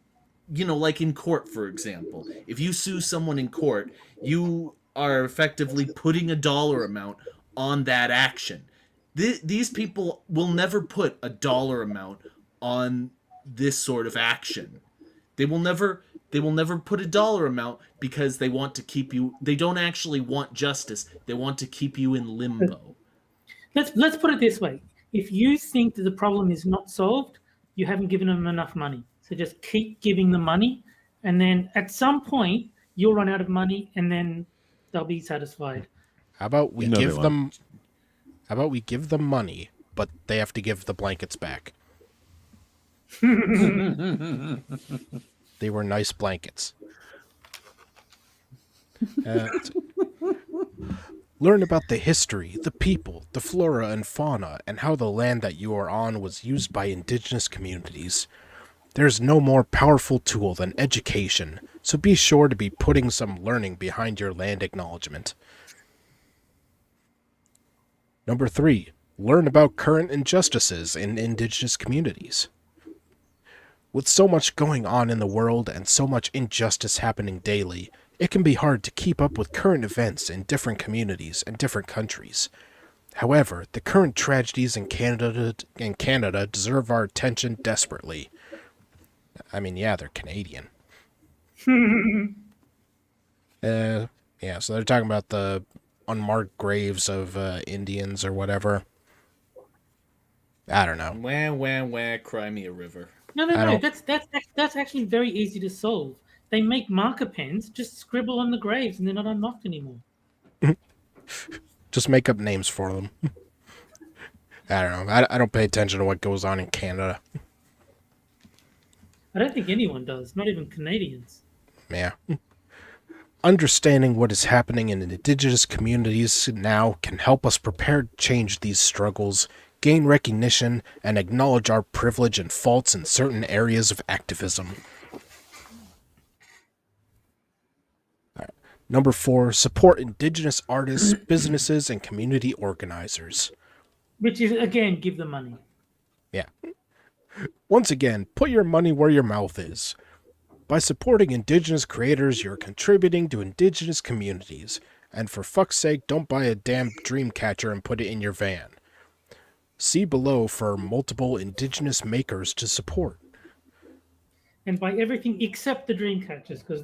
Speaker 2: like in court, for example, if you sue someone in court, you are effectively putting a dollar amount on that action. These people will never put a dollar amount on this sort of action. They will never put a dollar amount because they want to keep you. They don't actually want justice. They want to keep you in limbo.
Speaker 4: Let's put it this way: if you think that the problem is not solved, you haven't given them enough money. So just keep giving them money, and then at some point you'll run out of money, and then they'll be satisfied.
Speaker 1: How about we give them? How about we give them money, but they have to give the blankets back? They were nice blankets. Learn about the history, the people, the flora and fauna, and how the land that you are on was used by indigenous communities. There's no more powerful tool than education, so be sure to be putting some learning behind your land acknowledgement. Number 3. Learn about current injustices in indigenous communities. With so much going on in the world and so much injustice happening daily, it can be hard to keep up with current events in different communities and different countries. However, the current tragedies in Canada deserve our attention desperately. I mean, yeah, they're Canadian. Yeah, so they're talking about the unmarked graves of Indians or whatever. I don't know.
Speaker 2: Wah, cry me a river.
Speaker 4: No. That's actually very easy to solve. They make marker pens, just scribble on the graves, and they're not unmarked anymore.
Speaker 1: Just make up names for them. I don't know. I don't pay attention to what goes on in Canada.
Speaker 4: I don't think anyone does, not even Canadians.
Speaker 1: Yeah. Understanding what is happening in indigenous communities now can help us prepare to change these struggles, gain recognition, and acknowledge our privilege and faults in certain areas of activism. Number 4, support indigenous artists, businesses, and community organizers.
Speaker 4: Which is, again, give them money.
Speaker 1: Yeah. Once again, put your money where your mouth is. By supporting indigenous creators, you're contributing to indigenous communities. And for fuck's sake, don't buy a damn dream catcher and put it in your van. See below for multiple indigenous makers to support.
Speaker 4: And buy everything except the dream catchers, because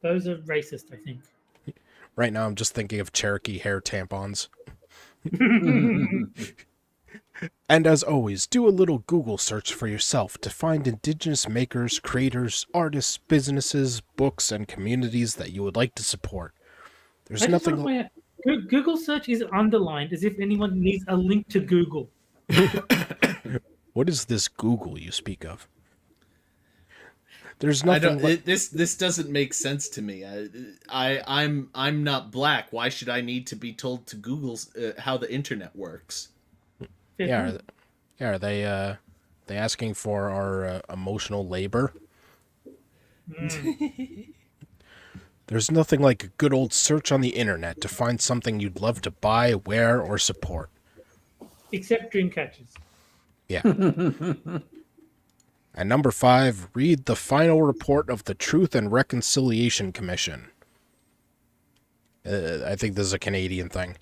Speaker 4: those are racist, I think.
Speaker 1: Right now, I'm just thinking of Cherokee hair tampons. And as always, do a little Google search for yourself to find indigenous makers, creators, artists, businesses, books, and communities that you would like to support. There's nothing like...
Speaker 4: Google search is underlined as if anyone needs a link to Google.
Speaker 1: What is this Google you speak of? There's nothing.
Speaker 2: This doesn't make sense to me. I'm not black. Why should I need to be told to Google how the internet works?
Speaker 1: Yeah, are they asking for our emotional labor? There's nothing like a good old search on the internet to find something you'd love to buy, wear, or support.
Speaker 4: Except dream catchers.
Speaker 1: Yeah. And number 5, read the final report of the Truth and Reconciliation Commission. I think this is a Canadian thing.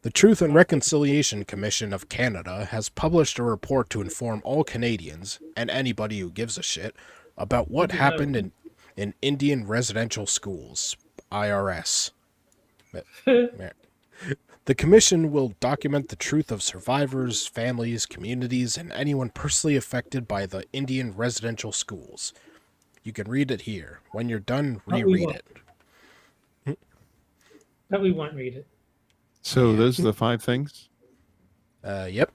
Speaker 1: The Truth and Reconciliation Commission of Canada has published a report to inform all Canadians, and anybody who gives a shit, about what happened in Indian residential schools, IRS. The commission will document the truth of survivors, families, communities, and anyone personally affected by the Indian residential schools. You can read it here. When you're done, reread it.
Speaker 4: But we won't read it.
Speaker 5: So those are the 5 things.
Speaker 1: Yep.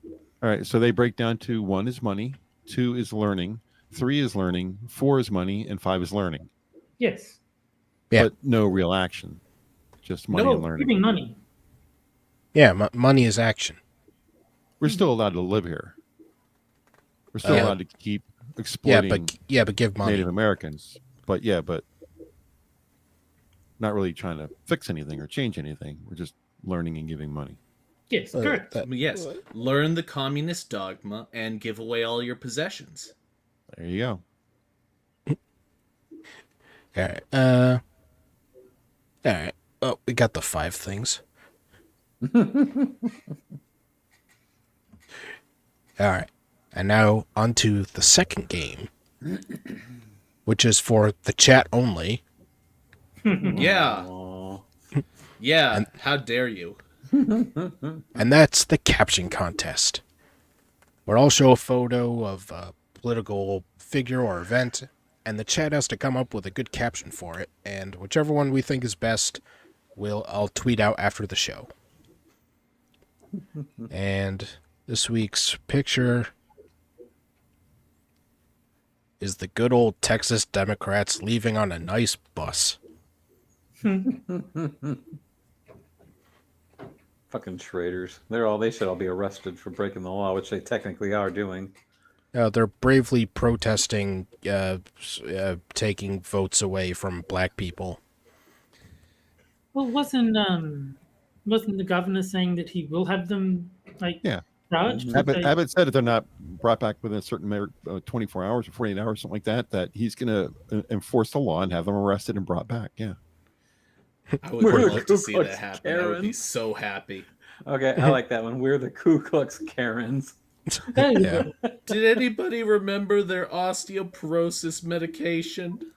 Speaker 5: All right. So they break down to 1 is money, 2 is learning, 3 is learning, 4 is money, and 5 is learning.
Speaker 4: Yes.
Speaker 1: Yeah.
Speaker 5: But no real action. Just money and learning.
Speaker 4: Giving money.
Speaker 1: Yeah, money is action.
Speaker 5: We're still allowed to live here. We're still allowed to keep exploiting
Speaker 1: but give money.
Speaker 5: Native Americans. But not really trying to fix anything or change anything. We're just learning and giving money.
Speaker 4: Yes, correct.
Speaker 2: Yes, learn the communist dogma and give away all your possessions.
Speaker 5: There you go.
Speaker 1: All right. All right. Oh, we got the 5 things. All right. And now on to the second game, which is for the chat only.
Speaker 2: Yeah. Yeah, how dare you?
Speaker 1: And that's the caption contest, where I'll show a photo of a political figure or event, and the chat has to come up with a good caption for it, and whichever one we think is best, I'll tweet out after the show. And this week's picture is the good old Texas Democrats leaving on a nice bus.
Speaker 3: Fucking traitors. They should all be arrested for breaking the law, which they technically are doing.
Speaker 1: They're bravely protesting taking votes away from black people.
Speaker 4: Well, wasn't the governor saying that he will have them charged?
Speaker 5: Abbott said if they're not brought back within a certain 24 hours or 48 hours, something like that, that he's going to enforce the law and have them arrested and brought back. Yeah.
Speaker 2: I would love to see that happen. Karens. I would be so happy.
Speaker 3: Okay, I like that one. We're the Ku Klux Karens.
Speaker 1: Yeah.
Speaker 2: Did anybody remember their osteoporosis medication?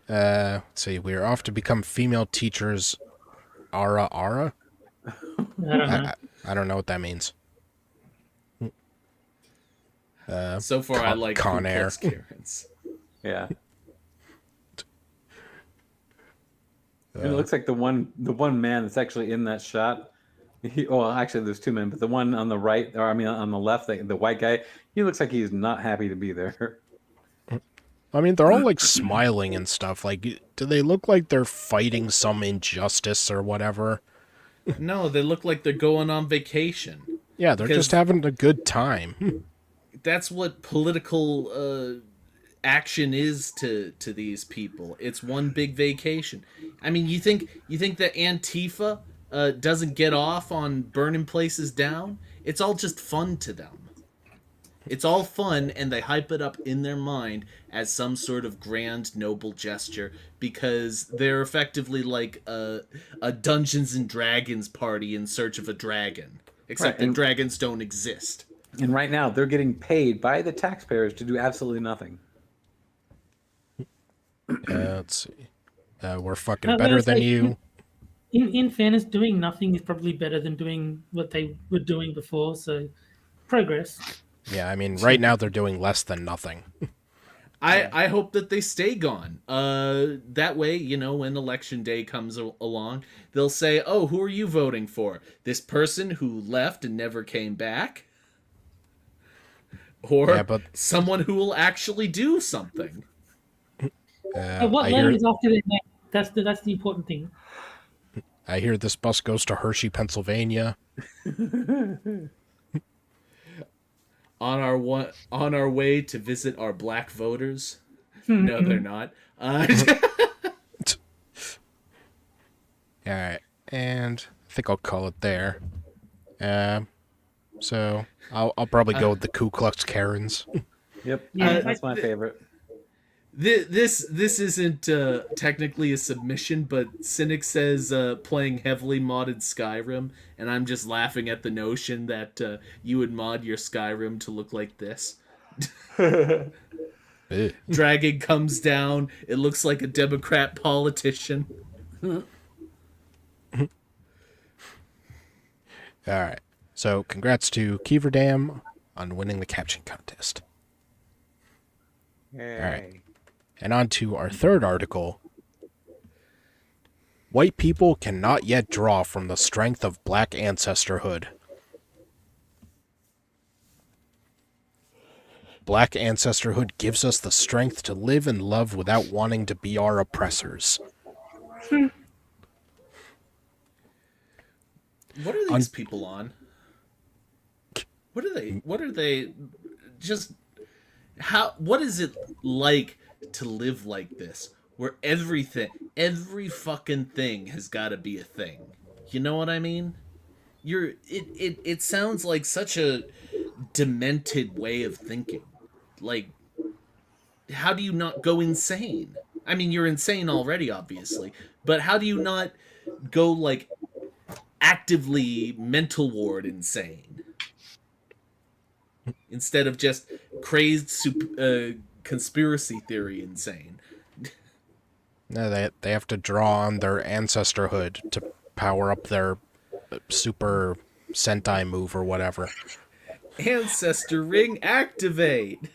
Speaker 1: Let's see, we're off to become female teachers. Ara?
Speaker 4: I don't know.
Speaker 1: I don't know what that means.
Speaker 2: So far, I like
Speaker 1: Con
Speaker 2: Ku
Speaker 1: Air.
Speaker 2: Klux Karens.
Speaker 3: Yeah. And it looks like the one man that's actually in that shot. Actually, there's 2 men, but the one on the right, on the left, the white guy, he looks like he's not happy to be there.
Speaker 1: I mean, they're all like smiling and stuff. Like, do they look like they're fighting some injustice or whatever?
Speaker 2: No, they look like they're going on vacation.
Speaker 1: Yeah, they're just having a good time.
Speaker 2: That's what political action is to these people. It's one big vacation. I mean, you think that Antifa doesn't get off on burning places down? It's all just fun to them. It's all fun, and they hype it up in their mind as some sort of grand, noble gesture because they're effectively like a Dungeons and Dragons party in search of a dragon. Except that dragons don't exist.
Speaker 3: And right now, they're getting paid by the taxpayers to do absolutely nothing.
Speaker 1: Let's see. We're fucking better than you.
Speaker 4: In fairness, doing nothing is probably better than doing what they were doing before. So, progress.
Speaker 1: Yeah, I mean, right now they're doing less than nothing.
Speaker 2: I hope that they stay gone. That way, when election day comes along, they'll say, "Oh, who are you voting for? This person who left and never came back, or someone who will actually do something."
Speaker 4: What letter is after their name? That's the important thing.
Speaker 1: I hear this bus goes to Hershey, Pennsylvania.
Speaker 2: On our way to visit our black voters. No, they're not.
Speaker 1: All right, and I think I'll call it there. So I'll probably go with the Ku Klux Karens.
Speaker 3: Yep,
Speaker 4: Yeah,
Speaker 3: that's my favorite.
Speaker 2: This isn't technically a submission, but Cynic says playing heavily modded Skyrim, and I'm just laughing at the notion that you would mod your Skyrim to look like this.
Speaker 1: Eh.
Speaker 2: Dragon comes down. It looks like a Democrat politician.
Speaker 1: All right. So, congrats to Keeverdam on winning the caption contest. All right. And on to our third article. White people cannot yet draw from the strength of black ancestorhood. Black ancestorhood gives us the strength to live and love without wanting to be our oppressors.
Speaker 2: What are these people on? What are they just how what is it like to live like this where every fucking thing has got to be a thing? You know what I mean? It sounds like such a demented way of thinking. Like, how do you not go insane? I mean, you're insane already, obviously, but how do you not go like actively mental ward insane instead of just crazed conspiracy theory insane?
Speaker 1: No, they have to draw on their ancestorhood to power up their super Sentai move or whatever.
Speaker 2: Ancestor ring activate!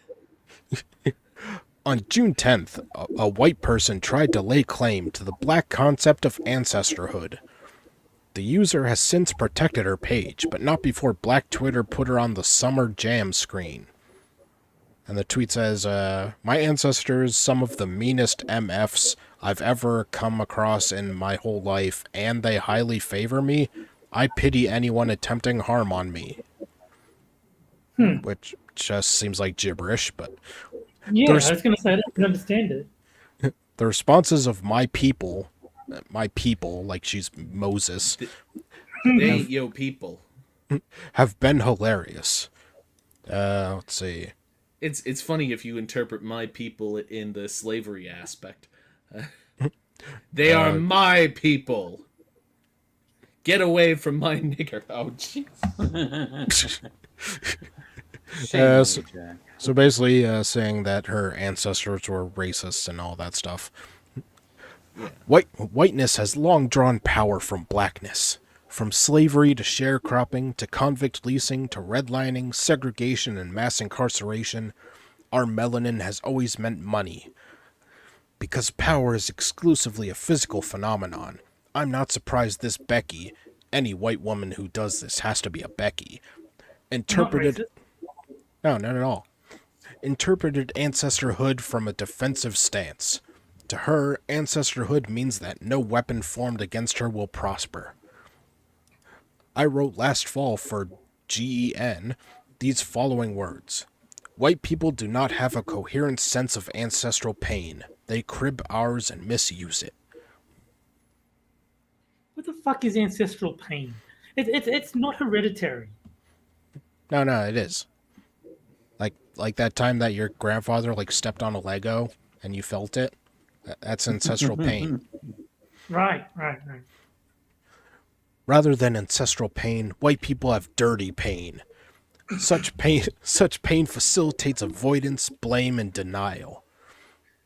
Speaker 1: On June 10th, a white person tried to lay claim to the black concept of ancestorhood. The user has since protected her page, but not before Black Twitter put her on the Summer Jam screen. And the tweet says, my ancestors, some of the meanest MFs I've ever come across in my whole life, and they highly favor me. I pity anyone attempting harm on me. Which just seems like gibberish, but...
Speaker 4: Yeah, I was going to say, I don't understand it.
Speaker 1: The responses of my people, like she's Moses,
Speaker 2: They ain't yo people.
Speaker 1: have been hilarious. Let's see.
Speaker 2: It's funny if you interpret my people in the slavery aspect. They are my people. Get away from my nigger. Oh, jeez.
Speaker 3: Jack.
Speaker 1: So basically saying that her ancestors were racist and all that stuff.
Speaker 2: Yeah.
Speaker 1: Whiteness has long drawn power from blackness. From slavery to sharecropping to convict leasing to redlining, segregation, and mass incarceration, our melanin has always meant money. Because power is exclusively a physical phenomenon, I'm not surprised this Becky, any white woman who does this has to be a Becky, interpreted... No, not at all. Interpreted ancestorhood from a defensive stance. To her, ancestorhood means that no weapon formed against her will prosper. I wrote last fall for GEN these following words. White people do not have a coherent sense of ancestral pain. They crib ours and misuse it.
Speaker 4: What the fuck is ancestral pain? It's not hereditary.
Speaker 1: No, it is. Like that time that your grandfather stepped on a Lego and you felt it. That's ancestral pain.
Speaker 4: Right.
Speaker 1: Rather than ancestral pain, white people have dirty pain. Such pain facilitates avoidance, blame, and denial.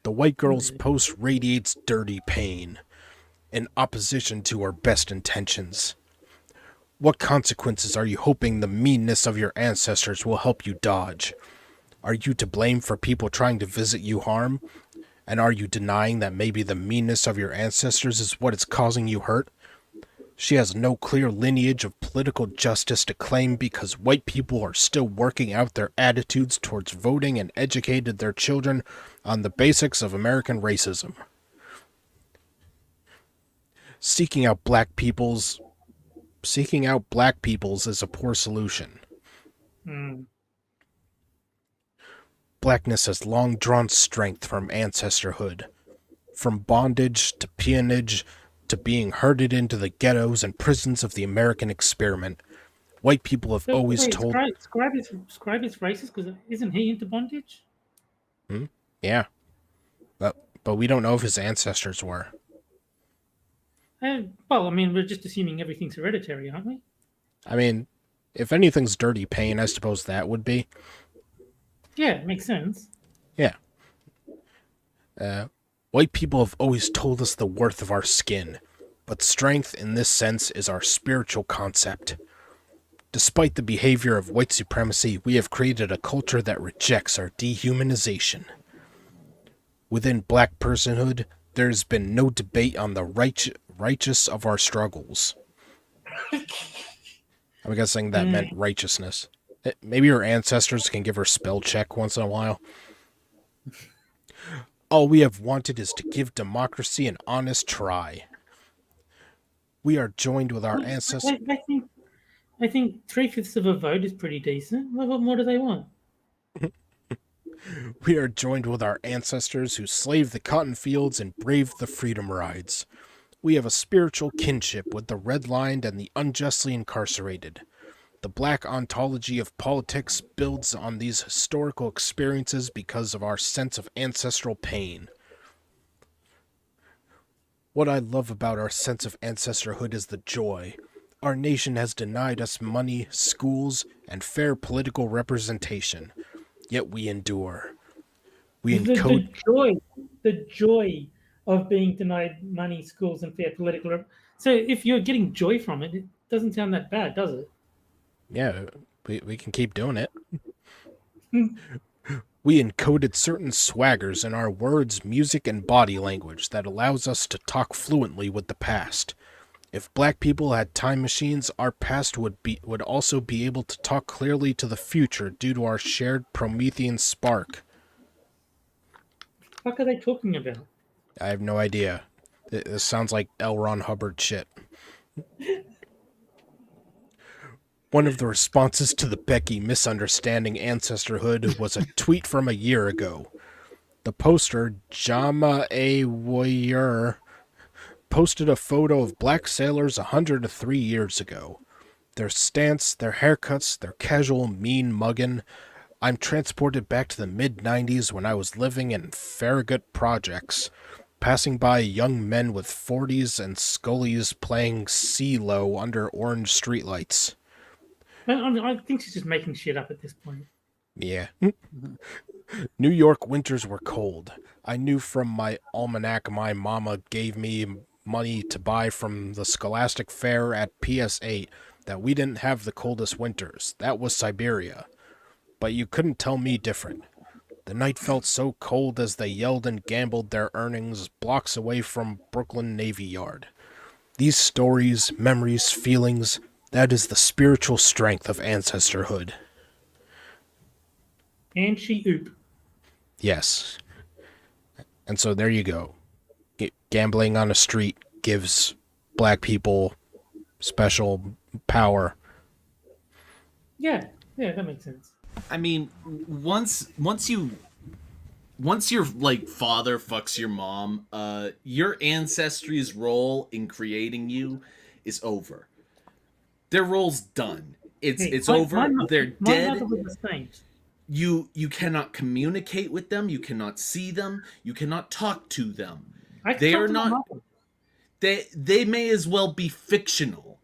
Speaker 1: The white girl's post radiates dirty pain, in opposition to our best intentions. What consequences are you hoping the meanness of your ancestors will help you dodge? Are you to blame for people trying to visit you harm? And are you denying that maybe the meanness of your ancestors is what is causing you hurt? She has no clear lineage of political justice to claim because white people are still working out their attitudes towards voting and educated their children on the basics of American racism. Seeking out black peoples is a poor solution. Blackness has long drawn strength from ancestorhood. From bondage to peonage to being herded into the ghettos and prisons of the American experiment, white people have always told...
Speaker 4: Scribe is racist because isn't he into bondage?
Speaker 1: Yeah. but we don't know if his ancestors were.
Speaker 4: Well, I mean, we're just assuming everything's hereditary, aren't we?
Speaker 1: I mean, if anything's dirty pain, I suppose that would be.
Speaker 4: Yeah, it makes sense.
Speaker 1: Yeah. White people have always told us the worth of our skin, but strength in this sense is our spiritual concept. Despite the behavior of white supremacy, we have created a culture that rejects our dehumanization. Within black personhood, there has been no debate on the righteous of our struggles. I'm guessing that meant righteousness. Maybe her ancestors can give her spell check once in a while. All we have wanted is to give democracy an honest try. We are joined with our ancestors.
Speaker 4: I think 3/5 of a vote is pretty decent. What more do they want?
Speaker 1: We are joined with our ancestors who slaved the cotton fields and braved the freedom rides. We have a spiritual kinship with the redlined and the unjustly incarcerated. The black ontology of politics builds on these historical experiences because of our sense of ancestral pain. What I love about our sense of ancestorhood is the joy. Our nation has denied us money, schools, and fair political representation. Yet we endure. We encode
Speaker 4: The joy of being denied money, schools, and fair political. So if you're getting joy from it, it doesn't sound that bad, does it?
Speaker 1: Yeah, we can keep doing it. We encoded certain swaggers in our words, music, and body language that allows us to talk fluently with the past. If black people had time machines, our past would also be able to talk clearly to the future due to our shared Promethean spark.
Speaker 4: What are they talking about?
Speaker 1: I have no idea. This sounds like L. Ron Hubbard shit. One of the responses to the Becky misunderstanding ancestorhood was a tweet from a year ago. The poster, Jama A. Warrior, posted a photo of black sailors 103 years ago. Their stance, their haircuts, their casual mean muggin'. I'm transported back to the mid-90s when I was living in Farragut projects, passing by young men with 40s and scullies playing CeeLo under orange streetlights.
Speaker 4: I think she's just making shit up at this point.
Speaker 1: Yeah. New York winters were cold. I knew from my almanac my mama gave me money to buy from the Scholastic Fair at PS8 that we didn't have the coldest winters. That was Siberia. But you couldn't tell me different. The night felt so cold as they yelled and gambled their earnings blocks away from Brooklyn Navy Yard. These stories, memories, feelings, that is the spiritual strength of ancestorhood.
Speaker 4: And she oop.
Speaker 1: Yes. And so there you go. Gambling on a street gives black people special power.
Speaker 4: Yeah, that makes sense.
Speaker 2: I mean, once your like father fucks your mom, your ancestry's role in creating you is over. Their role's done. It's over. They're dead.
Speaker 4: My mother was the same.
Speaker 2: You cannot communicate with them. You cannot see them. You cannot talk to them.
Speaker 4: They are not.
Speaker 2: They may as well be fictional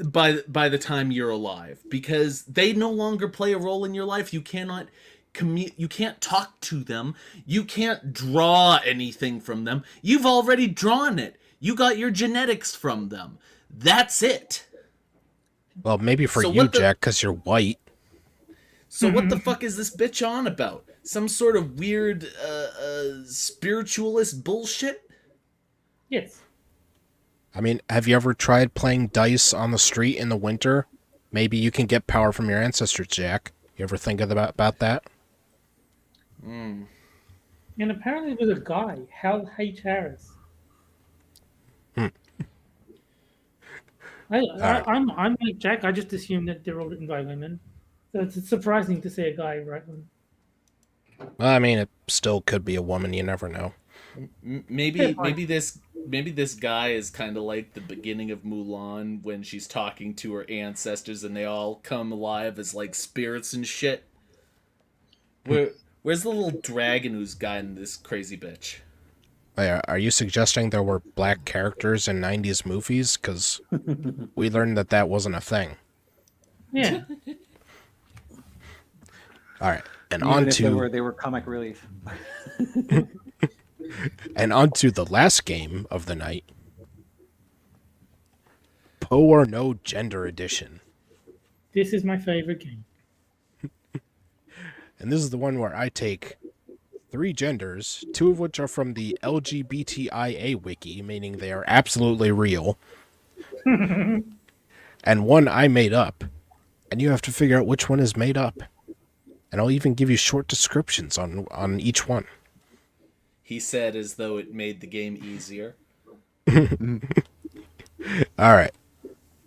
Speaker 2: by the time you're alive, because they no longer play a role in your life. You cannot you can't talk to them. You can't draw anything from them. You've already drawn it. You got your genetics from them. That's it.
Speaker 1: Well, maybe for you, Jack, because you're white.
Speaker 2: So what the fuck is this bitch on about? Some sort of weird spiritualist bullshit?
Speaker 4: Yes.
Speaker 1: I mean, have you ever tried playing dice on the street in the winter? Maybe you can get power from your ancestors, Jack. You ever think about that?
Speaker 4: And apparently it was a guy, Hal H. Harris. I'm like Jack. I just assume that they're all written by women. So it's surprising to see a guy write one.
Speaker 1: Well, I mean, it still could be a woman. You never know.
Speaker 2: Maybe this guy is kind of like the beginning of Mulan when she's talking to her ancestors and they all come alive as like spirits and shit. Where's the little dragon who's guiding this crazy bitch?
Speaker 1: Are you suggesting there were black characters in 90s movies? Because we learned that that wasn't a thing.
Speaker 4: Yeah.
Speaker 1: All right. And
Speaker 3: Even
Speaker 1: on
Speaker 3: if
Speaker 1: to
Speaker 3: they were comic relief.
Speaker 1: the last game of the night. Poe or No Gender Edition.
Speaker 4: This is my favorite game.
Speaker 1: And this is the one where I take 3 genders, 2 of which are from the LGBTIA wiki, meaning they are absolutely real, and 1 I made up. And you have to figure out which one is made up. And I'll even give you short descriptions on each one.
Speaker 2: He said as though it made the game easier.
Speaker 1: All right.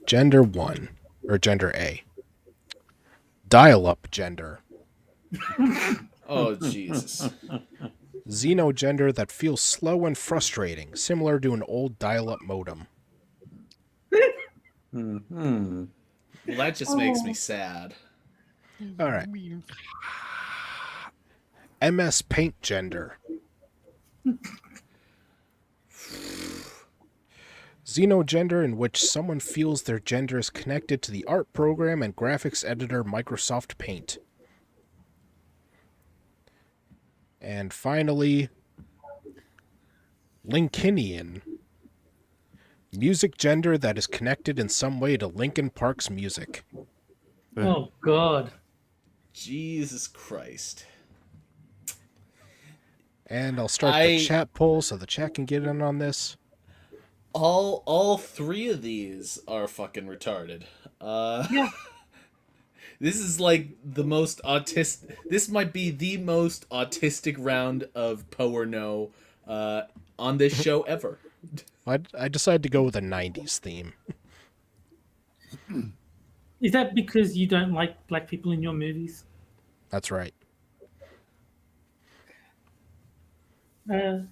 Speaker 1: Gender 1, or gender A. Dial-up gender.
Speaker 2: Oh, Jesus.
Speaker 1: Xenogender that feels slow and frustrating, similar to an old dial-up modem.
Speaker 3: Hmm.
Speaker 2: Well, that just makes me sad.
Speaker 1: All right. MS Paint gender. Xenogender in which someone feels their gender is connected to the art program and graphics editor Microsoft Paint. And finally, Linkinian. Music gender that is connected in some way to Linkin Park's music.
Speaker 4: Oh God.
Speaker 2: Jesus Christ.
Speaker 1: And I'll start the chat poll so the chat can get in on this.
Speaker 2: All 3 of these are fucking retarded.
Speaker 4: Yeah.
Speaker 2: This is like the most autistic. This might be the most autistic round of Poe or No on this show ever.
Speaker 1: I decided to go with a 90s theme.
Speaker 4: Is that because you don't like black people in your movies?
Speaker 1: That's right.
Speaker 4: I'm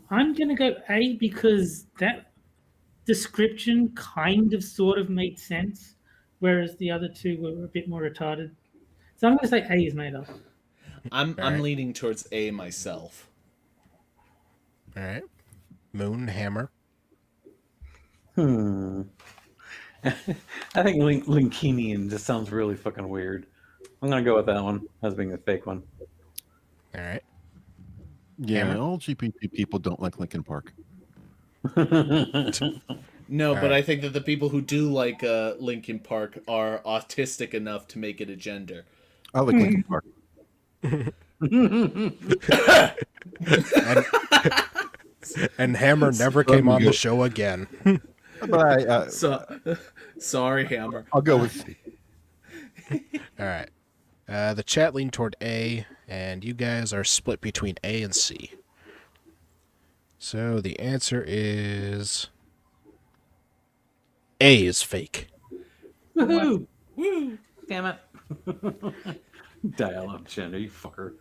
Speaker 4: gonna go A because that description kind of sort of made sense, whereas the other 2 were a bit more retarded. So I'm gonna say A is made up.
Speaker 2: I'm
Speaker 1: right.
Speaker 2: leaning towards A myself.
Speaker 1: All right. Moon, Hammer.
Speaker 3: I think Linkinian just sounds really fucking weird. I'm gonna go with that one as being a fake one.
Speaker 1: All right.
Speaker 5: Yeah,
Speaker 1: Hammer?
Speaker 5: all LGBT people don't like Linkin Park.
Speaker 2: No, but
Speaker 1: right.
Speaker 2: I think that the people who do like Linkin Park are autistic enough to make it a gender.
Speaker 5: I like Linkin Park.
Speaker 1: And Hammer never came on the show again.
Speaker 5: But
Speaker 2: Sorry, Hammer.
Speaker 5: I'll go with C.
Speaker 1: All right. The chat leaned toward A, and you guys are split between A and C. So the answer is A is fake.
Speaker 4: Woohoo!
Speaker 2: Woo!
Speaker 3: Damn it. Dial-up gender, you fucker.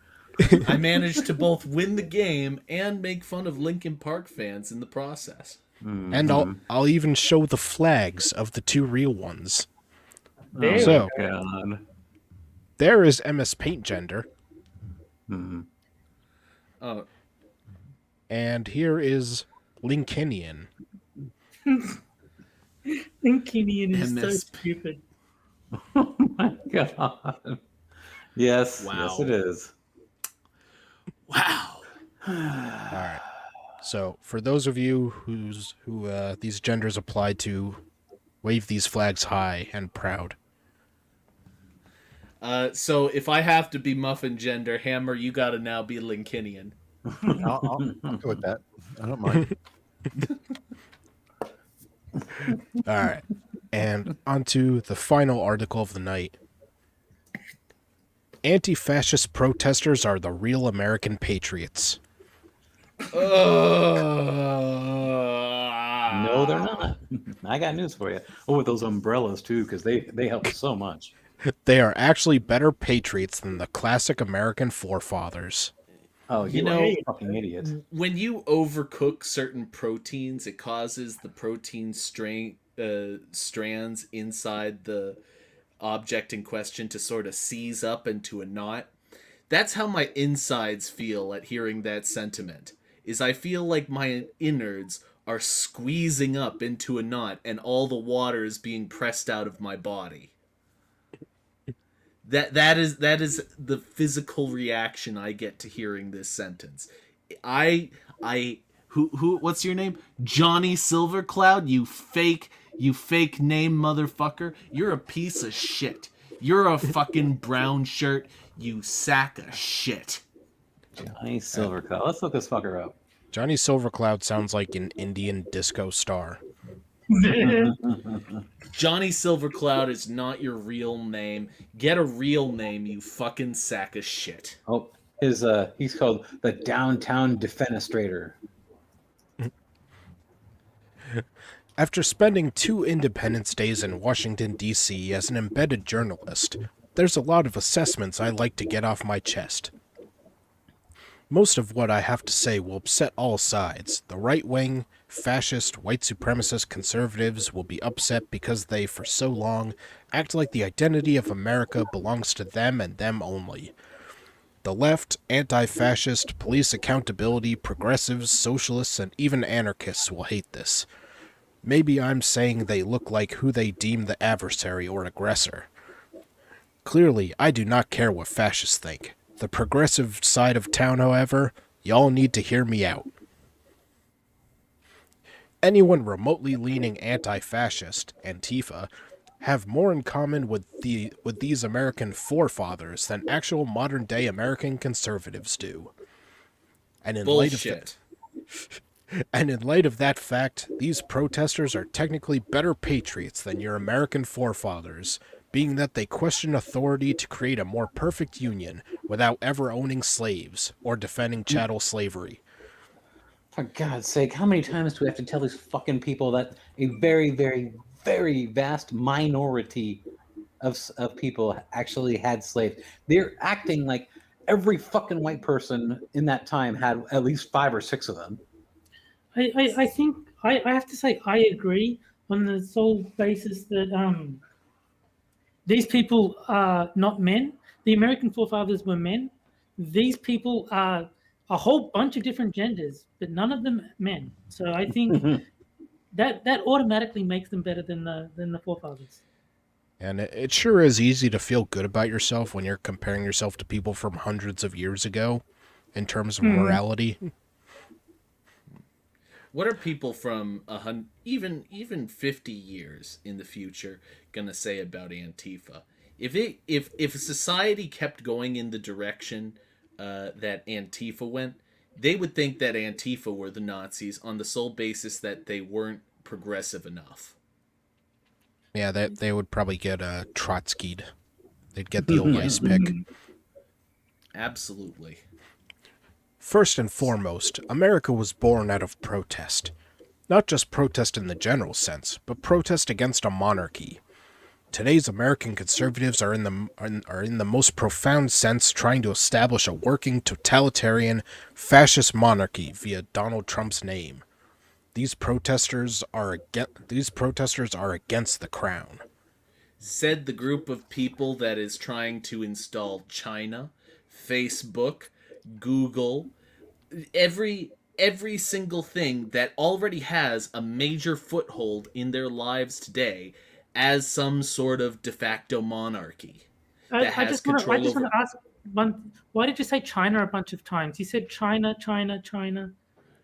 Speaker 2: I managed to both win the game and make fun of Linkin Park fans in the process.
Speaker 3: Mm-hmm.
Speaker 1: And I'll even show the flags of the 2 real ones.
Speaker 4: There
Speaker 1: So
Speaker 3: God.
Speaker 1: there is MS Paint gender,
Speaker 3: Mm-hmm.
Speaker 2: Oh,
Speaker 1: and here is Linkinian.
Speaker 4: Linkinian is so
Speaker 2: MS.
Speaker 4: stupid.
Speaker 3: Oh my God. Yes.
Speaker 2: Wow.
Speaker 3: Yes, it is.
Speaker 2: wow.
Speaker 1: All right. So for those of you who these genders apply to, wave these flags high and proud.
Speaker 2: So if I have to be muffin gender, Hammer, you gotta now be Linkinian.
Speaker 5: I'll go with that. I don't mind.
Speaker 1: All right. And onto the final article of the night. Anti-fascist protesters are the real American patriots.
Speaker 3: No, they're not. I got news for you. Oh, with those umbrellas too, because they help so much.
Speaker 1: They are actually better patriots than the classic American forefathers.
Speaker 3: Oh,
Speaker 2: You know,
Speaker 3: fucking idiot.
Speaker 2: when you overcook certain proteins, it causes the protein strands inside the object in question to sort of seize up into a knot. That's how my insides feel at hearing that sentiment. is I feel like my innards are squeezing up into a knot and all the water is being pressed out of my body. That is the physical reaction I get to hearing this sentence. I who what's your name? Johnny Silvercloud, you fake name motherfucker. You're a piece of shit. You're a fucking brown shirt, you sack of shit.
Speaker 3: Johnny Silvercloud. Let's look this fucker up.
Speaker 1: Johnny Silvercloud sounds like an Indian disco star.
Speaker 2: Johnny Silvercloud is not your real name. Get a real name, you fucking sack of shit.
Speaker 3: Oh, he's called the Downtown Defenestrator.
Speaker 1: After spending 2 Independence Days in Washington, D.C. as an embedded journalist, there's a lot of assessments I like to get off my chest. Most of what I have to say will upset all sides. The right-wing, fascist, white supremacist conservatives will be upset because they, for so long, act like the identity of America belongs to them and them only. The left, anti-fascist, police accountability, progressives, socialists, and even anarchists will hate this. Maybe I'm saying they look like who they deem the adversary or aggressor. Clearly, I do not care what fascists think. The progressive side of town, however, y'all need to hear me out. Anyone remotely leaning anti-fascist, Antifa, have more in common with these American forefathers than actual modern-day American conservatives do. And in
Speaker 2: Bullshit.
Speaker 1: light of that fact, these protesters are technically better patriots than your American forefathers, being that they question authority to create a more perfect union without ever owning slaves or defending chattel slavery.
Speaker 3: For God's sake, how many times do we have to tell these fucking people that a very, very, very vast minority of people actually had slaves? They're acting like every fucking white person in that time had at least 5 or 6 of them.
Speaker 4: I think I have to say I agree on the sole basis that these people are not men. The American forefathers were men. These people are a whole bunch of different genders, but none of them men. So I think that automatically makes them better than the forefathers.
Speaker 1: And it sure is easy to feel good about yourself when you're comparing yourself to people from hundreds of years ago in terms of morality.
Speaker 2: What are people from even 50 years in the future gonna say about Antifa? If society kept going in the direction that Antifa went, they would think that Antifa were the Nazis on the sole basis that they weren't progressive enough.
Speaker 1: Yeah, they would probably get Trotsky'd. They'd get the old ice pick.
Speaker 2: Absolutely.
Speaker 1: First and foremost, America was born out of protest. Not just protest in the general sense, but protest against a monarchy. Today's American conservatives are in the most profound sense trying to establish a working totalitarian fascist monarchy via Donald Trump's name. These protesters are against the crown.
Speaker 2: Said the group of people that is trying to install China, Facebook, Google, every single thing that already has a major foothold in their lives today as some sort of de facto monarchy.
Speaker 4: I just want to ask one. Why did you say China a bunch of times? You said China, China, China.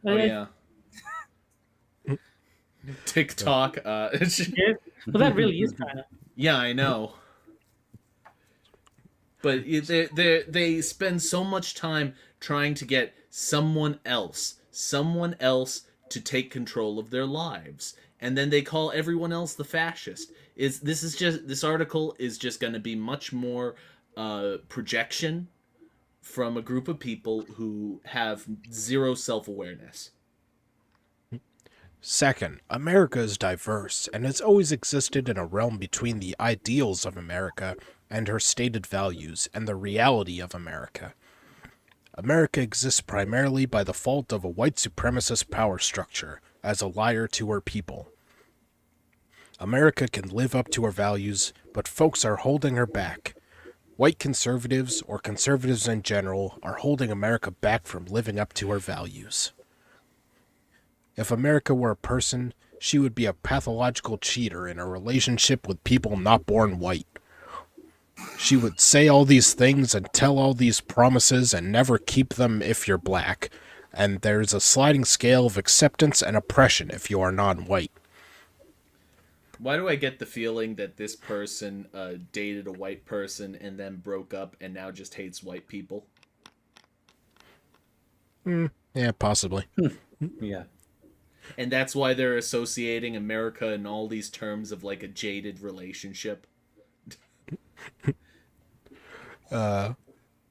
Speaker 2: Oh yeah. TikTok.
Speaker 4: Yes. Well, that really is China.
Speaker 2: Yeah, I know. But they spend so much time trying to get someone else to take control of their lives, and then they call everyone else the fascist. This article is just going to be much more projection from a group of people who have zero self-awareness.
Speaker 1: Second, America is diverse and has always existed in a realm between the ideals of America and her stated values and the reality of America. America exists primarily by the fault of a white supremacist power structure as a liar to her people. America can live up to her values, but folks are holding her back. White conservatives, or conservatives in general, are holding America back from living up to her values. If America were a person, she would be a pathological cheater in a relationship with people not born white. She would say all these things and tell all these promises and never keep them if you're black. And there's a sliding scale of acceptance and oppression if you are non-white.
Speaker 2: Why do I get the feeling that this person dated a white person and then broke up and now just hates white people?
Speaker 1: Yeah, possibly.
Speaker 3: Yeah.
Speaker 2: And that's why they're associating America in all these terms of like a jaded relationship.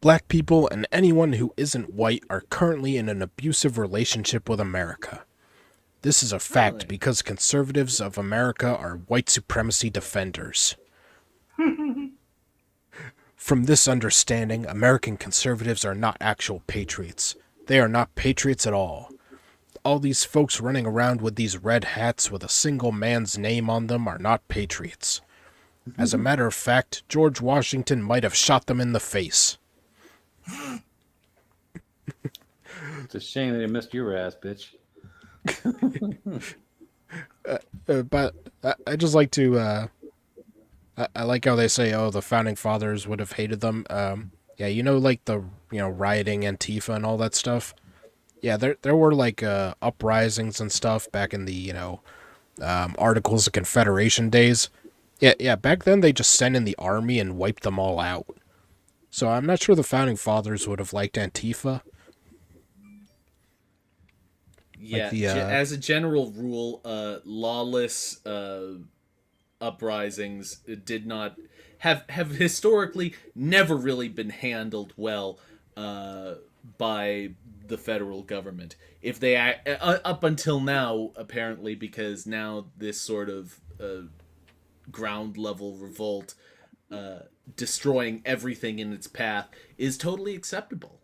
Speaker 1: Black people and anyone who isn't white are currently in an abusive relationship with America. This is a fact
Speaker 2: Really?
Speaker 1: because conservatives of America are white supremacy defenders. From this understanding, American conservatives are not actual patriots. They are not patriots at all. All these folks running around with these red hats with a single man's name on them are not patriots. As a matter of fact, George Washington might have shot them in the face.
Speaker 3: It's a shame they missed your ass, bitch.
Speaker 1: But I just like to, I like how they say, oh, the founding fathers would have hated them. Yeah, like the, rioting Antifa and all that stuff. Yeah, there were like uprisings and stuff back in the, Articles of Confederation days. Yeah, back then they just sent in the army and wiped them all out. So I'm not sure the founding fathers would have liked Antifa.
Speaker 2: Yeah,
Speaker 1: the,
Speaker 2: as a general rule, lawless uprisings did not have historically never really been handled well by the federal government. If they up until now, apparently, because now this sort of ground level revolt, destroying everything in its path, is totally acceptable.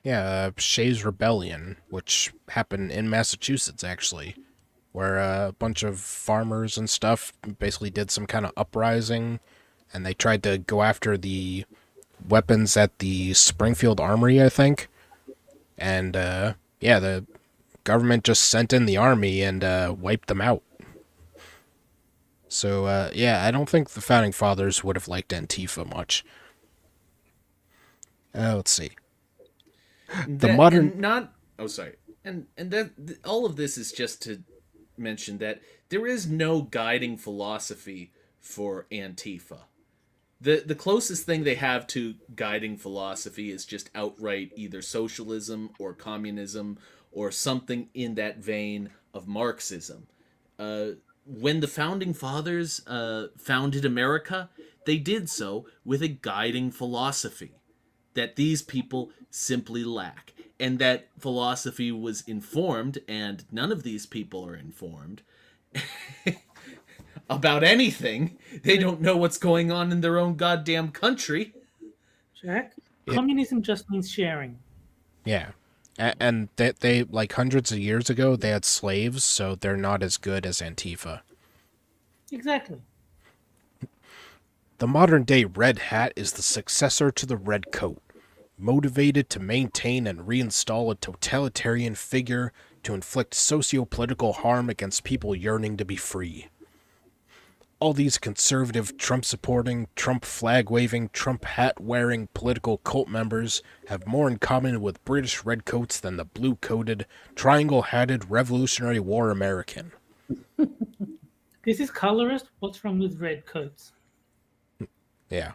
Speaker 1: Yeah, Shays' Rebellion, which happened in Massachusetts, actually, where a bunch of farmers and stuff basically did some kind of uprising, and they tried to go after the weapons at the Springfield Armory, I think. And, yeah, the government just sent in the army and wiped them out. So, yeah, I don't think the founding fathers would have liked Antifa much. Let's see.
Speaker 2: And that all of this is just to mention that there is no guiding philosophy for Antifa. The closest thing they have to guiding philosophy is just outright either socialism or communism or something in that vein of Marxism. When the founding fathers founded America, they did so with a guiding philosophy that these people simply lack. And that philosophy was informed, and none of these people are informed about anything. They don't know what's going on in their own goddamn country.
Speaker 4: Jack, communism just means sharing.
Speaker 1: Yeah. And they, like, hundreds of years ago, they had slaves, so they're not as good as Antifa.
Speaker 4: Exactly.
Speaker 1: The modern-day red hat is the successor to the red coat, motivated to maintain and reinstall a totalitarian figure to inflict socio-political harm against people yearning to be free. All these conservative, Trump-supporting, Trump flag-waving, Trump hat-wearing political cult members have more in common with British redcoats than the blue-coated, triangle-hatted Revolutionary War American.
Speaker 4: This is colorist. What's wrong with red coats?
Speaker 1: Yeah.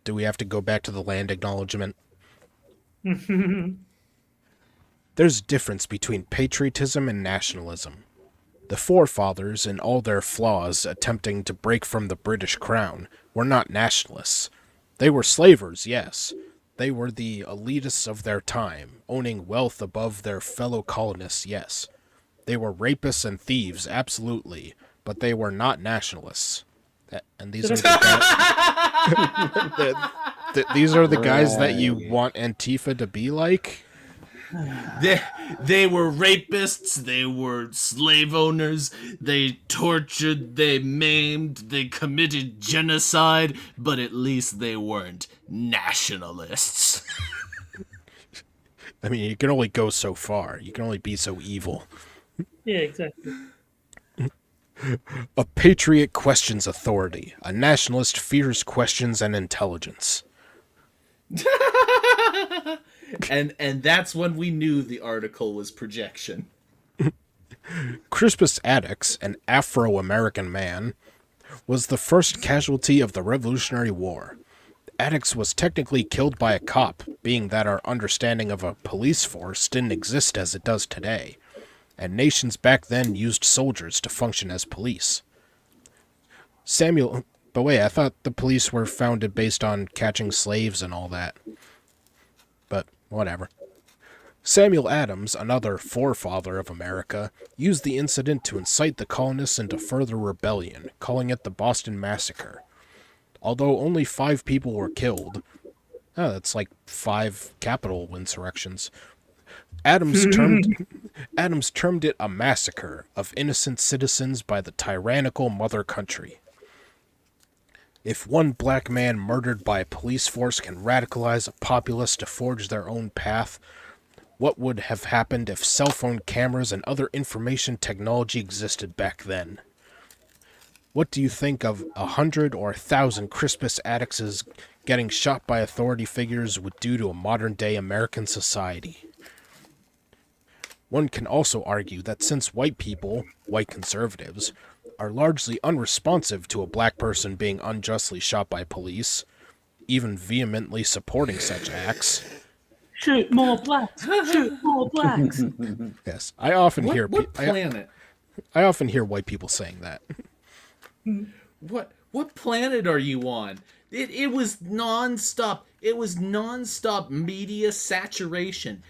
Speaker 1: Do we have to go back to the land acknowledgement? There's a difference between patriotism and nationalism. The forefathers, in all their flaws, attempting to break from the British crown, were not nationalists. They were slavers, yes. They were the elitists of their time, owning wealth above their fellow colonists, yes. They were rapists and thieves, absolutely, but they were not nationalists. And these are the guys, these are the guys that you want Antifa to be like?
Speaker 2: They were rapists, they were slave owners, they tortured, they maimed, they committed genocide, but at least they weren't nationalists.
Speaker 1: I mean, you can only go so far. You can only be so evil.
Speaker 4: Yeah, exactly.
Speaker 1: A patriot questions authority. A nationalist fears questions and intelligence.
Speaker 2: And that's when we knew the article was projection.
Speaker 1: Crispus Attucks, an Afro-American man, was the first casualty of the Revolutionary War. Attucks was technically killed by a cop, being that our understanding of a police force didn't exist as it does today, and nations back then used soldiers to function as police. But wait, I thought the police were founded based on catching slaves and all that. But whatever. Samuel Adams, another forefather of America, used the incident to incite the colonists into further rebellion, calling it the Boston Massacre. Although only 5 people were killed, that's like 5 capital insurrections, Adams termed it a massacre of innocent citizens by the tyrannical mother country. If one black man murdered by a police force can radicalize a populace to forge their own path, what would have happened if cell phone cameras and other information technology existed back then? What do you think of 100 or 1,000 Crispus Attuckses getting shot by authority figures would do to a modern-day American society? One can also argue that since white people, white conservatives, are largely unresponsive to a black person being unjustly shot by police, even vehemently supporting such acts.
Speaker 4: Shoot more blacks! Shoot more blacks!
Speaker 1: Yes, I often hear
Speaker 2: What planet?
Speaker 1: I often hear white people saying that.
Speaker 2: What planet are you on? It was nonstop. It was nonstop media saturation.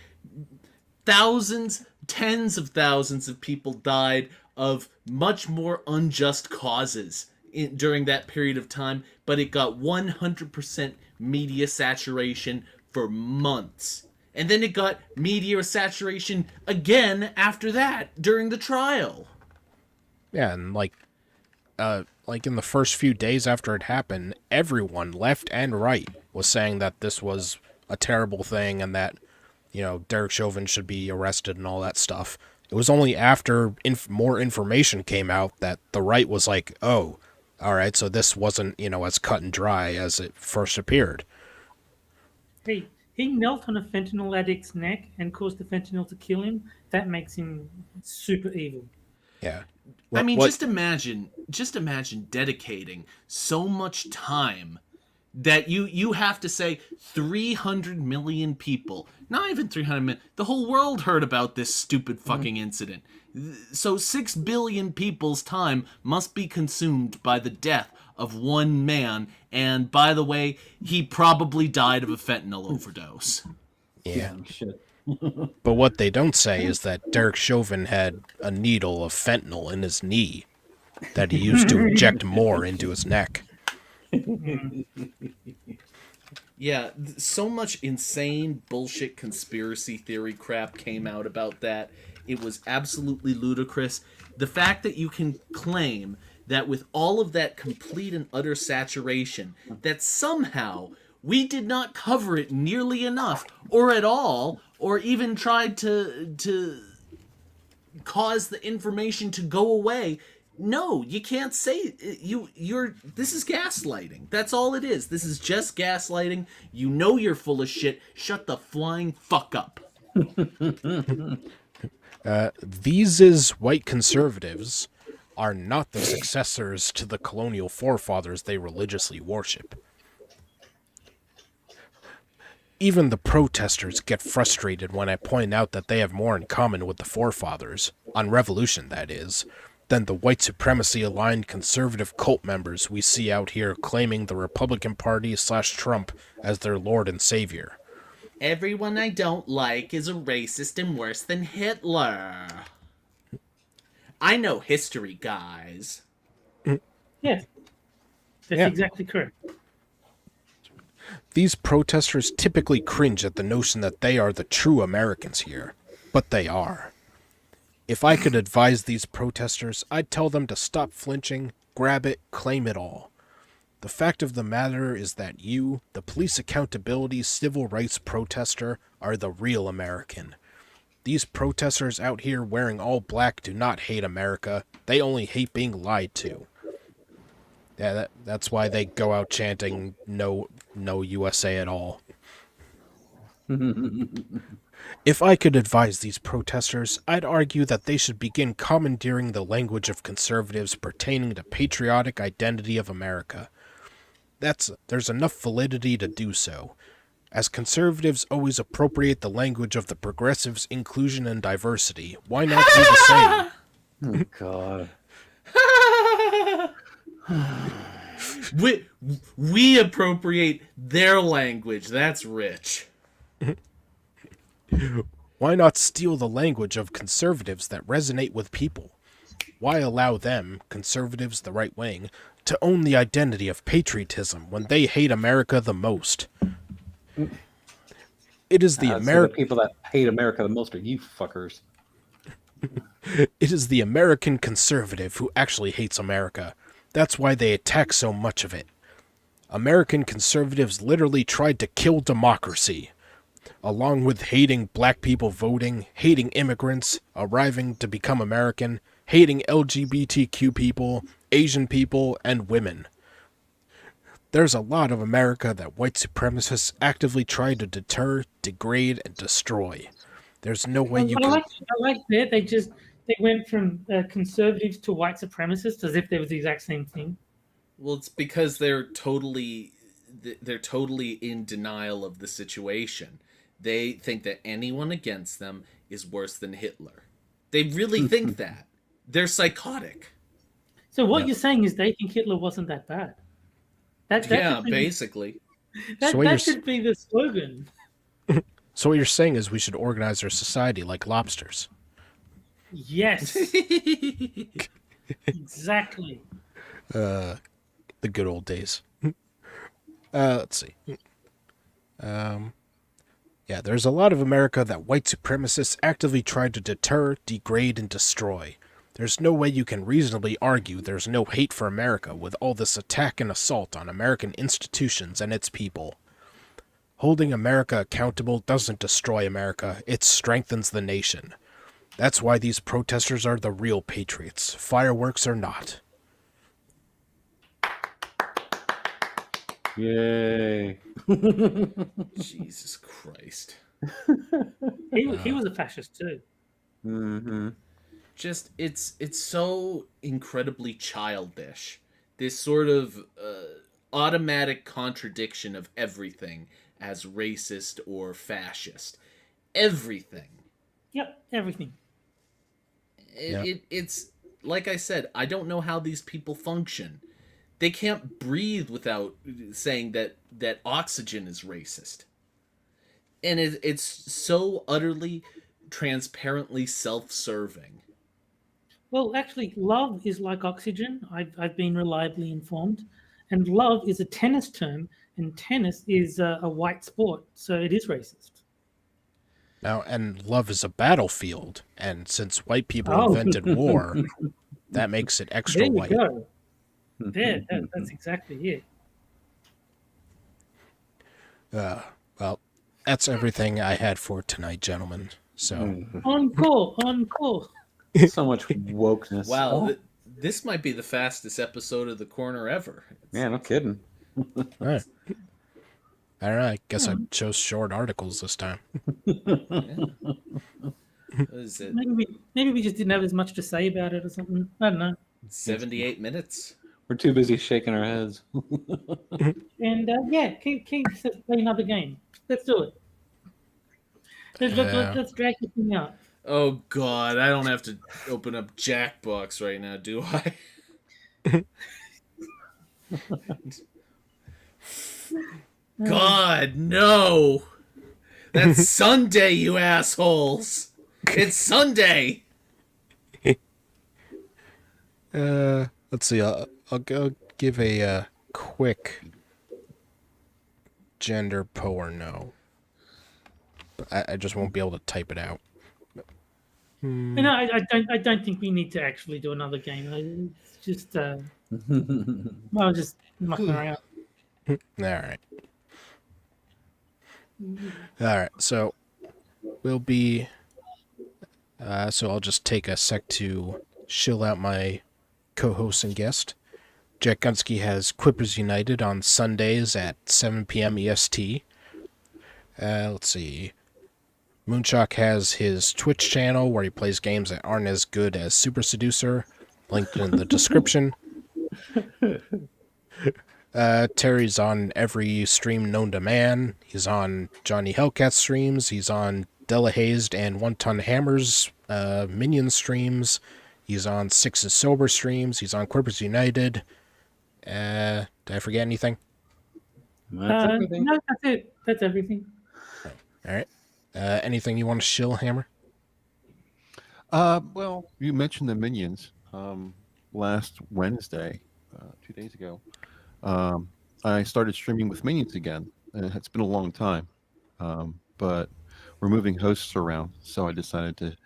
Speaker 2: Thousands, tens of thousands of people died of much more unjust causes during that period of time, but it got 100% media saturation for months. And then it got media saturation again after that during the trial.
Speaker 1: Yeah, and like in the first few days after it happened, everyone, left and right, was saying that this was a terrible thing and that, Derek Chauvin should be arrested and all that stuff. It was only after more information came out that the right was like, oh, all right, so this wasn't, as cut and dry as it first appeared.
Speaker 4: Hey, he knelt on a fentanyl addict's neck and caused the fentanyl to kill him. That makes him super evil.
Speaker 1: Yeah.
Speaker 2: Just imagine dedicating so much time that you have to say 300 million people, not even 300 million, the whole world heard about this stupid fucking incident. So 6 billion people's time must be consumed by the death of one man, and by the way, he probably died of a fentanyl overdose.
Speaker 1: Yeah.
Speaker 3: Shit.
Speaker 1: But what they don't say is that Derek Chauvin had a needle of fentanyl in his knee that he used to inject more into his neck.
Speaker 2: Yeah, so much insane bullshit conspiracy theory crap came out about that. It was absolutely ludicrous. The fact that you can claim that with all of that complete and utter saturation, that somehow we did not cover it nearly enough, or at all, or even tried to cause the information to go away. No, you can't say you're this is gaslighting. That's all it is. This is just gaslighting. You know you're full of shit. Shut the flying fuck up.
Speaker 1: These white conservatives are not the successors to the colonial forefathers they religiously worship. Even the protesters get frustrated when I point out that they have more in common with the forefathers, on revolution that is, than the white supremacy-aligned conservative cult members we see out here claiming the Republican Party / Trump as their lord and savior.
Speaker 2: Everyone I don't like is a racist and worse than Hitler. I know history, guys.
Speaker 4: Yes, that's exactly correct.
Speaker 1: These protesters typically cringe at the notion that they are the true Americans here, but they are. If I could advise these protesters, I'd tell them to stop flinching, grab it, claim it all. The fact of the matter is that you, the police accountability civil rights protester, are the real American. These protesters out here wearing all black do not hate America. They only hate being lied to. Yeah, that's why they go out chanting no USA at all. If I could advise these protesters, I'd argue that they should begin commandeering the language of conservatives pertaining to patriotic identity of America. There's enough validity to do so, as conservatives always appropriate the language of the progressives' inclusion and diversity. Why not do the same?
Speaker 3: Oh, God.
Speaker 2: We appropriate their language. That's rich.
Speaker 1: Why not steal the language of conservatives that resonate with people? Why allow them, conservatives the right wing, to own the identity of patriotism when they hate America the most? It is the
Speaker 3: The people that hate America the most are you fuckers.
Speaker 1: It is the American conservative who actually hates America. That's why they attack so much of it. American conservatives literally tried to kill democracy. Along with hating black people voting, hating immigrants arriving to become American, hating LGBTQ people, Asian people, and women. There's a lot of America that white supremacists actively try to deter, degrade, and destroy. There's no way you can...
Speaker 4: I like that. They went from conservatives to white supremacists as if they was the exact same thing.
Speaker 2: Well, it's because they're totally in denial of the situation. They think that anyone against them is worse than Hitler. They really think that. They're psychotic.
Speaker 4: So what you're saying is they think Hitler wasn't that bad. That
Speaker 2: basically.
Speaker 4: That should be the slogan.
Speaker 1: So what you're saying is we should organize our society like lobsters.
Speaker 4: Yes. Exactly.
Speaker 1: The good old days. Let's see. Yeah, there's a lot of America that white supremacists actively try to deter, degrade, and destroy. There's no way you can reasonably argue there's no hate for America with all this attack and assault on American institutions and its people. Holding America accountable doesn't destroy America, it strengthens the nation. That's why these protesters are the real patriots. Fireworks are not.
Speaker 3: Yay.
Speaker 2: Jesus Christ.
Speaker 4: He was a fascist too.
Speaker 3: Mm-hmm.
Speaker 2: Just it's so incredibly childish. This sort of automatic contradiction of everything as racist or fascist. Everything.
Speaker 4: Yep, everything.
Speaker 2: It's like I said, I don't know how these people function. They can't breathe without saying that oxygen is racist. And it's so utterly, transparently self-serving.
Speaker 4: Well, actually, love is like oxygen. I've been reliably informed. And love is a tennis term, and tennis is a white sport, so it is racist.
Speaker 1: Now, and love is a battlefield, and since white people invented war, that makes it extra
Speaker 4: there you
Speaker 1: white.
Speaker 4: Go. There, that's exactly it.
Speaker 1: Well, that's everything I had for tonight, gentlemen. So
Speaker 4: Encore.
Speaker 3: So much wokeness.
Speaker 2: Wow, this might be the fastest episode of The Corner ever.
Speaker 3: Yeah, no kidding.
Speaker 1: all right. I don't know. I guess I chose short articles this time.
Speaker 2: What is it?
Speaker 4: Maybe we just didn't have as much to say about it or something. I don't know.
Speaker 2: 78 minutes.
Speaker 3: We're too busy shaking our heads.
Speaker 4: And keep play another game. Let's do it. Let's drag this thing out.
Speaker 2: Oh God, I don't have to open up Jackbox right now, do I? God, no! That's Sunday, you assholes! It's Sunday!
Speaker 1: Let's see. I'll go give a quick gender po or no. But I just won't be able to type it out.
Speaker 4: No, I don't think we need to actually do another game. It's just, well, just mucking around.
Speaker 1: All right. All right. So we'll be. So I'll just take a sec to shill out my co-host and guest. Jack Gunsky has Quippers United on Sundays at 7 p.m. EST. Let's see. Moonshock has his Twitch channel where he plays games that aren't as good as Super Seducer, linked in the description. Terry's on every stream known to man. He's on Johnny Hellcat streams. He's on Della Hazed and One Ton Hammers Minion streams. He's on Six and Sober streams. He's on Quippers United. Did I forget anything?
Speaker 3: That's everything.
Speaker 4: No, that's it. That's everything.
Speaker 1: All right. Anything you want to shill, Hammer?
Speaker 5: Well, you mentioned the Minions. Last Wednesday, 2 days ago, I started streaming with Minions again. And it's been a long time, but we're moving hosts around, so I decided to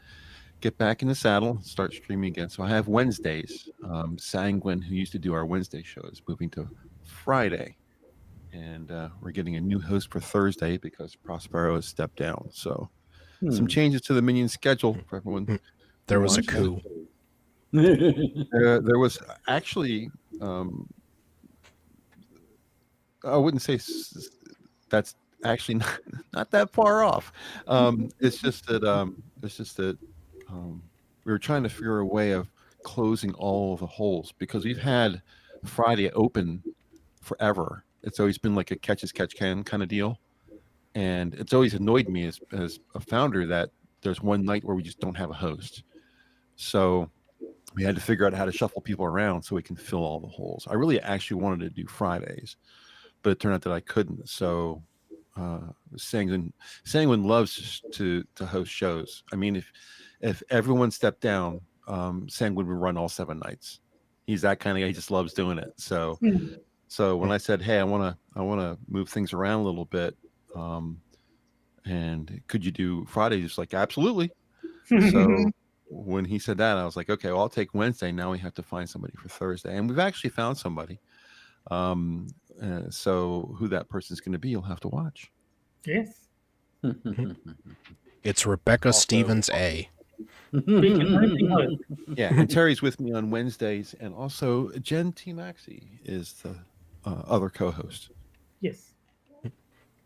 Speaker 5: get back in the saddle and start streaming again. So I have Wednesdays. Sanguine, who used to do our Wednesday show, is moving to Friday. And we're getting a new host for Thursday because Prospero has stepped down. So some changes to the Minion schedule for everyone.
Speaker 1: There was a coup.
Speaker 5: There was actually, I wouldn't say that's actually not that far off. It's just that we were trying to figure a way of closing all of the holes because we've had Friday open forever. It's always been like a catch as catch can kind of deal. And it's always annoyed me as a founder that there's one night where we just don't have a host. So we had to figure out how to shuffle people around so we can fill all the holes. I really actually wanted to do Fridays, but it turned out that I couldn't. So Sanguine loves to host shows. I mean, if everyone stepped down, Sanguine would run all 7 nights. He's that kind of guy. He just loves doing it. So when I said, "Hey, I want to move things around a little bit, and could you do Friday?" He's like, "Absolutely." So when he said that, I was like, "Okay, well, I'll take Wednesday." Now we have to find somebody for Thursday, and we've actually found somebody. So who that person's going to be, you'll have to watch.
Speaker 4: Yes.
Speaker 1: It's Rebecca Stevens A.
Speaker 4: We can only hope.
Speaker 5: Yeah, and Terry's with me on Wednesdays, and also Jen T. Maxey is the other co-host.
Speaker 4: Yes.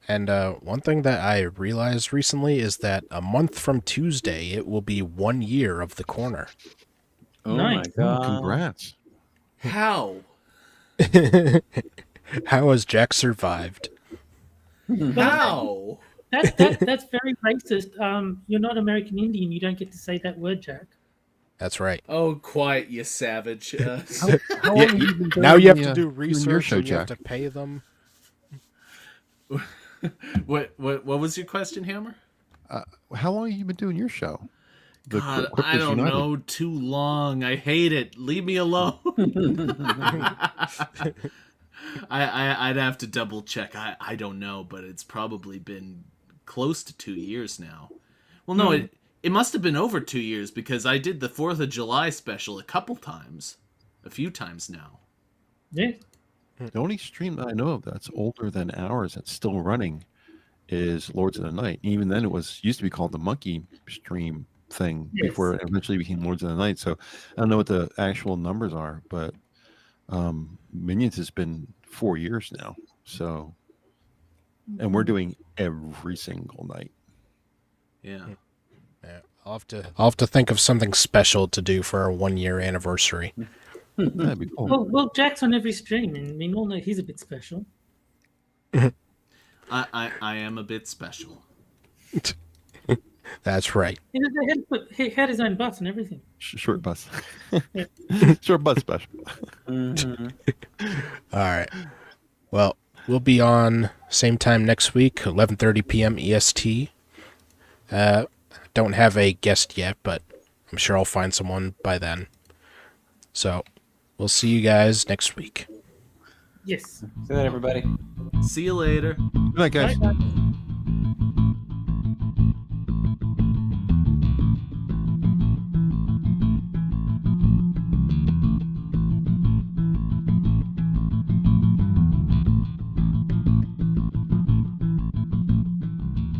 Speaker 1: And one thing that I realized recently is that a month from Tuesday, it will be 1 year of The Corner.
Speaker 3: Oh
Speaker 4: Nice.
Speaker 3: my god!
Speaker 5: Congrats.
Speaker 2: How?
Speaker 1: How has Jack survived?
Speaker 2: How?
Speaker 4: That's very racist. You're not American Indian. You don't get to say that word, Jack.
Speaker 1: That's right.
Speaker 2: Oh, quiet, you savage.
Speaker 5: How
Speaker 1: Yeah,
Speaker 5: long have you been
Speaker 1: now you have
Speaker 5: doing
Speaker 1: to
Speaker 5: the,
Speaker 1: do
Speaker 5: doing
Speaker 1: research
Speaker 5: your show,
Speaker 1: and you have
Speaker 5: Jack?
Speaker 1: to pay them.
Speaker 2: What was your question, Hammer?
Speaker 5: How long have you been doing your show? The
Speaker 2: God,
Speaker 5: Quippers
Speaker 2: I don't
Speaker 5: United.
Speaker 2: know. Too long. I hate it. Leave me alone. I'd have to double check. I don't know, but it's probably been close to 2 years now. Well, no, it must have been over 2 years because I did the 4th of July special a few times now.
Speaker 4: Yeah.
Speaker 5: The only stream that I know of that's older than ours that's still running is Lords of the Night. Even then, it used to be called the Monkey Stream thing before it eventually became Lords of the Night. So I don't know what the actual numbers are, but Minions has been 4 years now. So, and we're doing every single night.
Speaker 2: Yeah.
Speaker 1: Yeah, I'll have to think of something special to do for our 1 year anniversary.
Speaker 5: That'd be cool.
Speaker 4: Well, Jack's on every stream, and we all know he's a bit special.
Speaker 2: I am a bit special.
Speaker 1: That's right.
Speaker 4: He had his own bus and everything.
Speaker 5: Short bus. Short bus special.
Speaker 1: All right. Well, we'll be on same time next week, 11:30 p.m. EST. Don't have a guest yet, but I'm sure I'll find someone by then. So, we'll see you guys next week.
Speaker 4: Yes.
Speaker 3: See that, everybody.
Speaker 2: See you later.
Speaker 5: Good night, guys.
Speaker 4: Bye, guys.